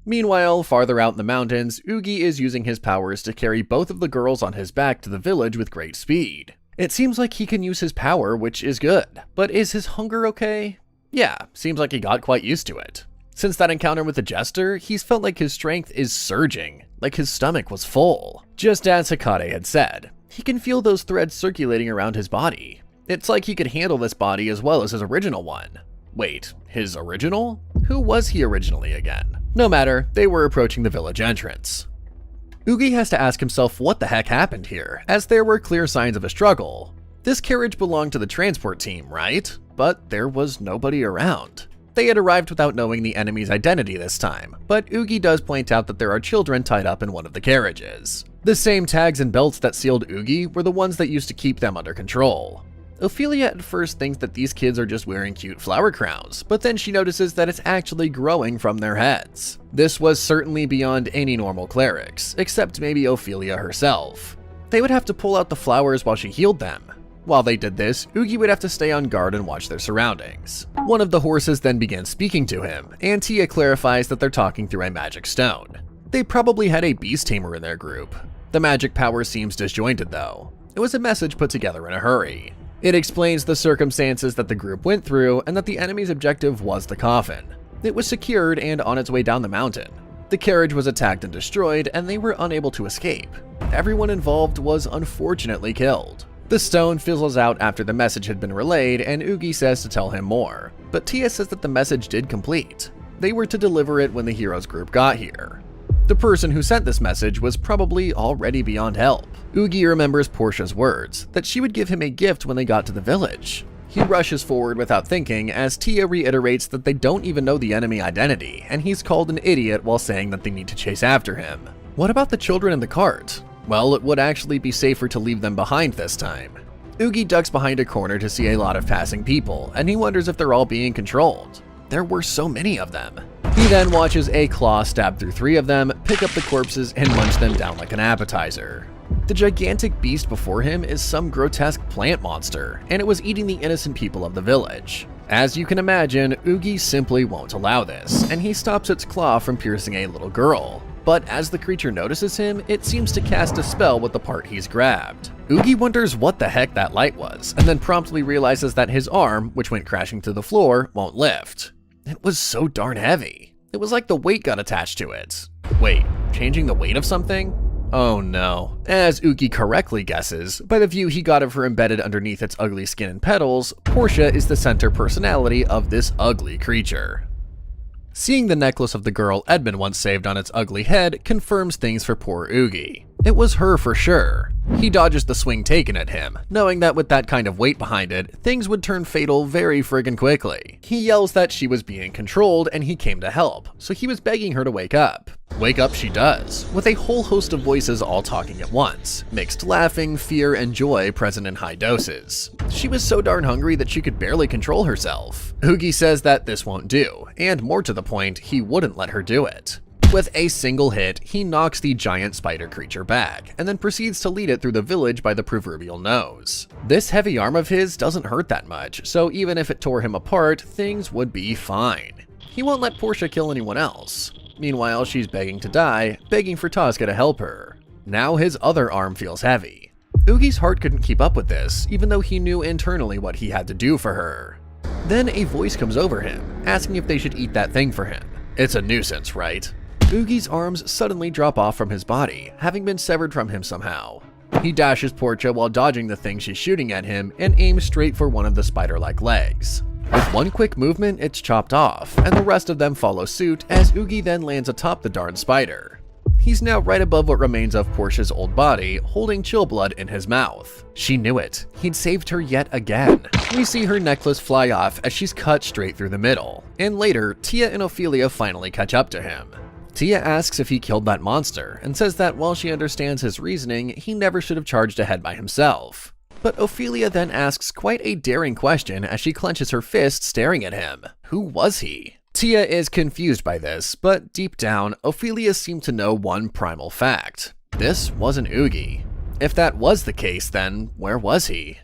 Meanwhile, farther out in the mountains, Oogie is using his powers to carry both of the girls on his back to the village with great speed. It seems like he can use his power, which is good. But is his hunger okay? Yeah, seems like he got quite used to it. Since that encounter with the jester, he's felt like his strength is surging, like his stomach was full. Just as Hecate had said, he can feel those threads circulating around his body. It's like he could handle this body as well as his original one. Wait, his original? Who was he originally again? No matter, they were approaching the village entrance. Oogie has to ask himself what the heck happened here, as there were clear signs of a struggle. This carriage belonged to the transport team, right? But there was nobody around. They had arrived without knowing the enemy's identity this time, but Oogie does point out that there are children tied up in one of the carriages. The same tags and belts that sealed Oogie were the ones that used to keep them under control. Ophelia at first thinks that these kids are just wearing cute flower crowns, but then she notices that it's actually growing from their heads. This was certainly beyond any normal clerics, except maybe Ophelia herself. They would have to pull out the flowers while she healed them. While they did this, Oogie would have to stay on guard and watch their surroundings. One of the horses then begins speaking to him, and Tia clarifies that they're talking through a magic stone. They probably had a beast tamer in their group. The magic power seems disjointed though. It was a message put together in a hurry. It explains the circumstances that the group went through and that the enemy's objective was the coffin. It was secured and on its way down the mountain. The carriage was attacked and destroyed, and they were unable to escape. Everyone involved was unfortunately killed. The stone fizzles out after the message had been relayed, and Oogie says to tell him more, but Tia says that the message did complete. They were to deliver it when the heroes group got here. The person who sent this message was probably already beyond help. Oogie remembers Portia's words, that she would give him a gift when they got to the village. He rushes forward without thinking as Tia reiterates that they don't even know the enemy identity, and he's called an idiot while saying that they need to chase after him. What about the children in the cart? Well, it would actually be safer to leave them behind this time. Oogie ducks behind a corner to see a lot of passing people, and he wonders if they're all being controlled. There were so many of them. He then watches a claw stab through 3 of them, pick up the corpses, and munch them down like an appetizer. The gigantic beast before him is some grotesque plant monster, and it was eating the innocent people of the village. As you can imagine, Oogie simply won't allow this, and he stops its claw from piercing a little girl. But as the creature notices him, it seems to cast a spell with the part he's grabbed. Oogie wonders what the heck that light was, and then promptly realizes that his arm, which went crashing to the floor, won't lift. It was so darn heavy. It was like the weight got attached to it. Wait, changing the weight of something? Oh no. As Oogie correctly guesses, by the view he got of her embedded underneath its ugly skin and petals, Portia is the center personality of this ugly creature. Seeing the necklace of the girl Edmund once saved on its ugly head confirms things for poor Oogie. It was her for sure. He dodges the swing taken at him, knowing that with that kind of weight behind it, things would turn fatal very friggin' quickly. He yells that she was being controlled and he came to help, so he was begging her to wake up. Wake up she does, with a whole host of voices all talking at once, mixed laughing, fear, and joy present in high doses. She was so darn hungry that she could barely control herself. Oogie says that this won't do, and more to the point, he wouldn't let her do it. With a single hit, he knocks the giant spider creature back, and then proceeds to lead it through the village by the proverbial nose. This heavy arm of his doesn't hurt that much, so even if it tore him apart, things would be fine. He won't let Portia kill anyone else. Meanwhile, she's begging to die, begging for Tosca to help her. Now his other arm feels heavy. Oogie's heart couldn't keep up with this, even though he knew internally what he had to do for her. Then a voice comes over him, asking if they should eat that thing for him. It's a nuisance, right? Oogie's arms suddenly drop off from his body, having been severed from him somehow. He dashes Portia while dodging the thing she's shooting at him and aims straight for one of the spider-like legs. With one quick movement, it's chopped off, and the rest of them follow suit as Oogie then lands atop the darn spider. He's now right above what remains of Portia's old body, holding Chillblood in his mouth. She knew it. He'd saved her yet again. We see her necklace fly off as she's cut straight through the middle, and later, Tia and Ophelia finally catch up to him. Tia asks if he killed that monster, and says that while she understands his reasoning, he never should have charged ahead by himself. But Ophelia then asks quite a daring question as she clenches her fist staring at him. Who was he? Tia is confused by this, but deep down, Ophelia seemed to know one primal fact. This wasn't Oogie. If that was the case, then where was he?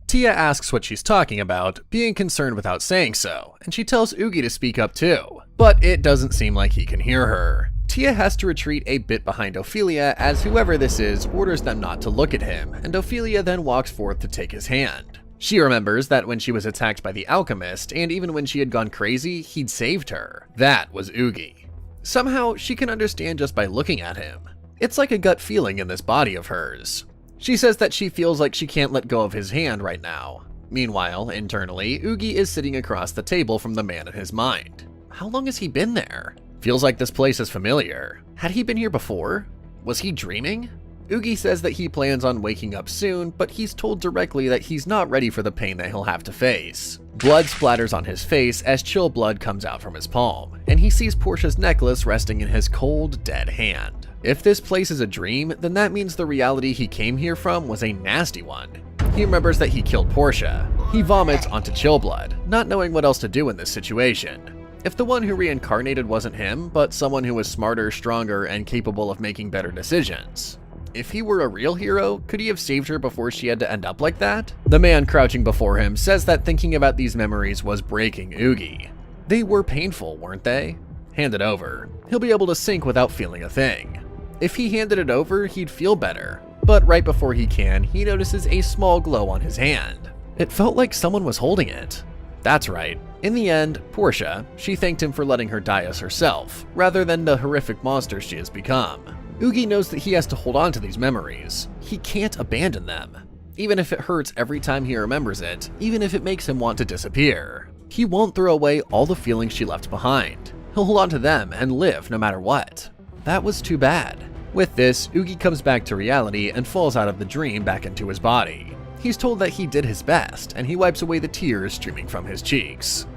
Tia asks what she's talking about, being concerned without saying so, and she tells Oogie to speak up too. But it doesn't seem like he can hear her. Tia has to retreat a bit behind Ophelia as whoever this is orders them not to look at him, and Ophelia then walks forth to take his hand. She remembers that when she was attacked by the alchemist, and even when she had gone crazy, he'd saved her. That was Oogie. Somehow, she can understand just by looking at him. It's like a gut feeling in this body of hers. She says that she feels like she can't let go of his hand right now. Meanwhile, internally, Oogie is sitting across the table from the man in his mind. How long has he been there? Feels like this place is familiar. Had he been here before? Was he dreaming? Oogie says that he plans on waking up soon, but he's told directly that he's not ready for the pain that he'll have to face. Blood splatters on his face as Chillblood comes out from his palm, and he sees Portia's necklace resting in his cold, dead hand. If this place is a dream, then that means the reality he came here from was a nasty one. He remembers that he killed Portia. He vomits onto Chillblood, not knowing what else to do in this situation. If the one who reincarnated wasn't him, but someone who was smarter, stronger, and capable of making better decisions. If he were a real hero, could he have saved her before she had to end up like that? The man crouching before him says that thinking about these memories was breaking Oogie. They were painful, weren't they? Hand it over. He'll be able to sink without feeling a thing. If he handed it over, he'd feel better. But right before he can, he notices a small glow on his hand. It felt like someone was holding it. That's right. In the end, Portia, she thanked him for letting her die as herself, rather than the horrific monster she has become. Oogie knows that he has to hold on to these memories. He can't abandon them. Even if it hurts every time he remembers it, even if it makes him want to disappear. He won't throw away all the feelings she left behind. He'll hold on to them and live no matter what. That was too bad. With this, Oogie comes back to reality and falls out of the dream back into his body. He's told that he did his best, and he wipes away the tears streaming from his cheeks.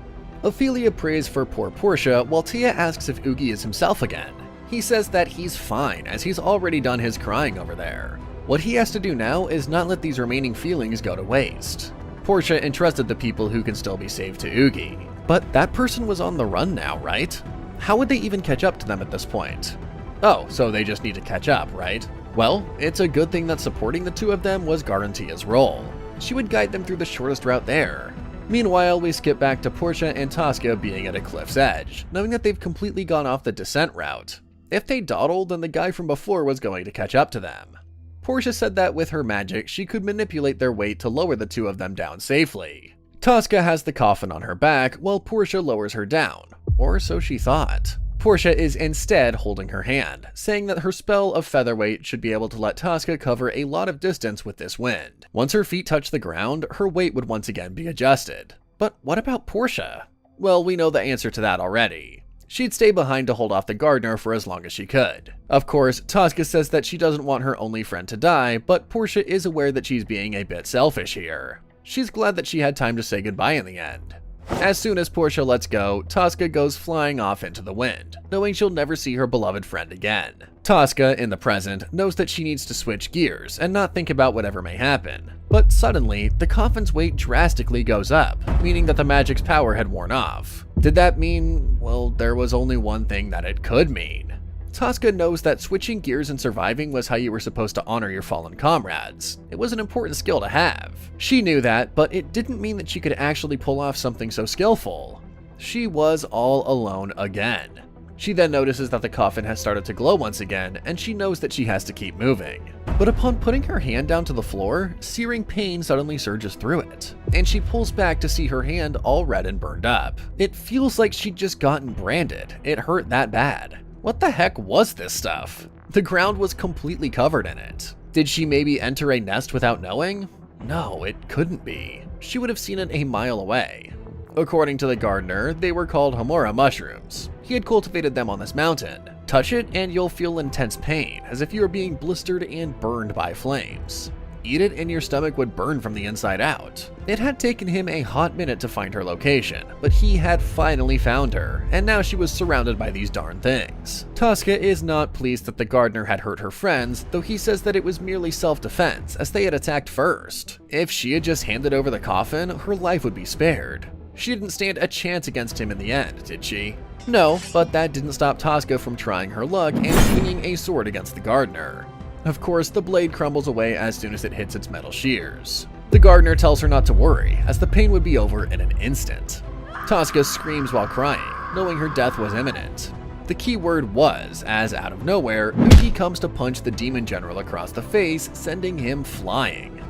Ophelia prays for poor Portia while Tia asks if Oogie is himself again. He says that he's fine, as he's already done his crying over there. What he has to do now is not let these remaining feelings go to waste. Portia entrusted the people who can still be saved to Oogie. But that person was on the run now, right? How would they even catch up to them at this point? Oh, so they just need to catch up, right? Well, it's a good thing that supporting the two of them was Garantia's role. She would guide them through the shortest route there. Meanwhile, we skip back to Portia and Tosca being at a cliff's edge, knowing that they've completely gone off the descent route. If they dawdled, then the guy from before was going to catch up to them. Portia said that with her magic, she could manipulate their weight to lower the two of them down safely. Tosca has the coffin on her back, while Portia lowers her down, or so she thought. Portia is instead holding her hand, saying that her spell of featherweight should be able to let Tosca cover a lot of distance with this wind. Once her feet touch the ground, her weight would once again be adjusted. But what about Portia? Well, we know the answer to that already. She'd stay behind to hold off the gardener for as long as she could. Of course, Tosca says that she doesn't want her only friend to die, but Portia is aware that she's being a bit selfish here. She's glad that she had time to say goodbye in the end. As soon as Portia lets go, Tosca goes flying off into the wind, knowing she'll never see her beloved friend again. Tosca, in the present, knows that she needs to switch gears and not think about whatever may happen. But suddenly, the coffin's weight drastically goes up, meaning that the magic's power had worn off. Did that mean, well, there was only one thing that it could mean. Tosca knows that switching gears and surviving was how you were supposed to honor your fallen comrades. It was an important skill to have. She knew that, but it didn't mean that she could actually pull off something so skillful. She was all alone again. She then notices that the coffin has started to glow once again, and she knows that she has to keep moving. But upon putting her hand down to the floor, searing pain suddenly surges through it, and she pulls back to see her hand all red and burned up. It feels like she'd just gotten branded. It hurt that bad. What the heck was this stuff? The ground was completely covered in it. Did she maybe enter a nest without knowing? No, it couldn't be. She would have seen it a mile away. According to the gardener, they were called Hamora mushrooms. He had cultivated them on this mountain. Touch it and you'll feel intense pain, as if you were being blistered and burned by flames. Eat it and your stomach would burn from the inside out. It had taken him a hot minute to find her location, but he had finally found her, and now she was surrounded by these darn things. Tosca is not pleased that the gardener had hurt her friends, though he says that it was merely self-defense, as they had attacked first. If she had just handed over the coffin, her life would be spared. She didn't stand a chance against him in the end, did she? No, but that didn't stop Tosca from trying her luck and swinging a sword against the gardener. Of course, the blade crumbles away as soon as it hits its metal shears. The gardener tells her not to worry, as the pain would be over in an instant. Tosca screams while crying, knowing her death was imminent. The key word was, as out of nowhere, Oogie comes to punch the demon general across the face, sending him flying.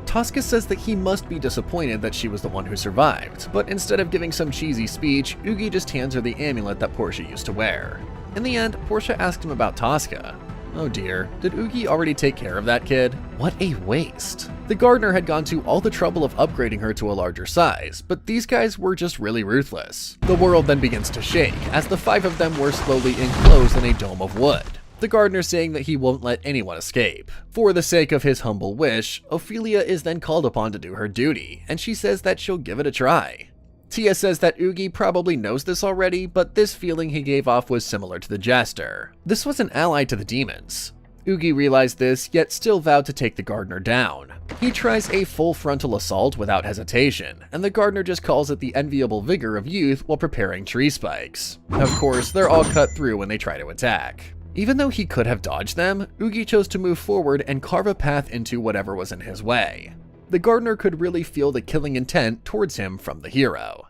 Tosca says that he must be disappointed that she was the one who survived, but instead of giving some cheesy speech, Oogie just hands her the amulet that Portia used to wear. In the end, Portia asked him about Tosca. Oh dear, did Oogie already take care of that kid? What a waste. The gardener had gone to all the trouble of upgrading her to a larger size, but these guys were just really ruthless. The world then begins to shake, as the 5 of them were slowly enclosed in a dome of wood. The gardener saying that he won't let anyone escape. For the sake of his humble wish, Ophelia is then called upon to do her duty, and she says that she'll give it a try. Tia says that Ugi probably knows this already, but this feeling he gave off was similar to the Jester. This was an ally to the demons. Ugi realized this, yet still vowed to take the gardener down. He tries a full frontal assault without hesitation, and the gardener just calls it the enviable vigor of youth while preparing tree spikes. Of course, they're all cut through when they try to attack. Even though he could have dodged them, Ugi chose to move forward and carve a path into whatever was in his way. The gardener could really feel the killing intent towards him from the hero.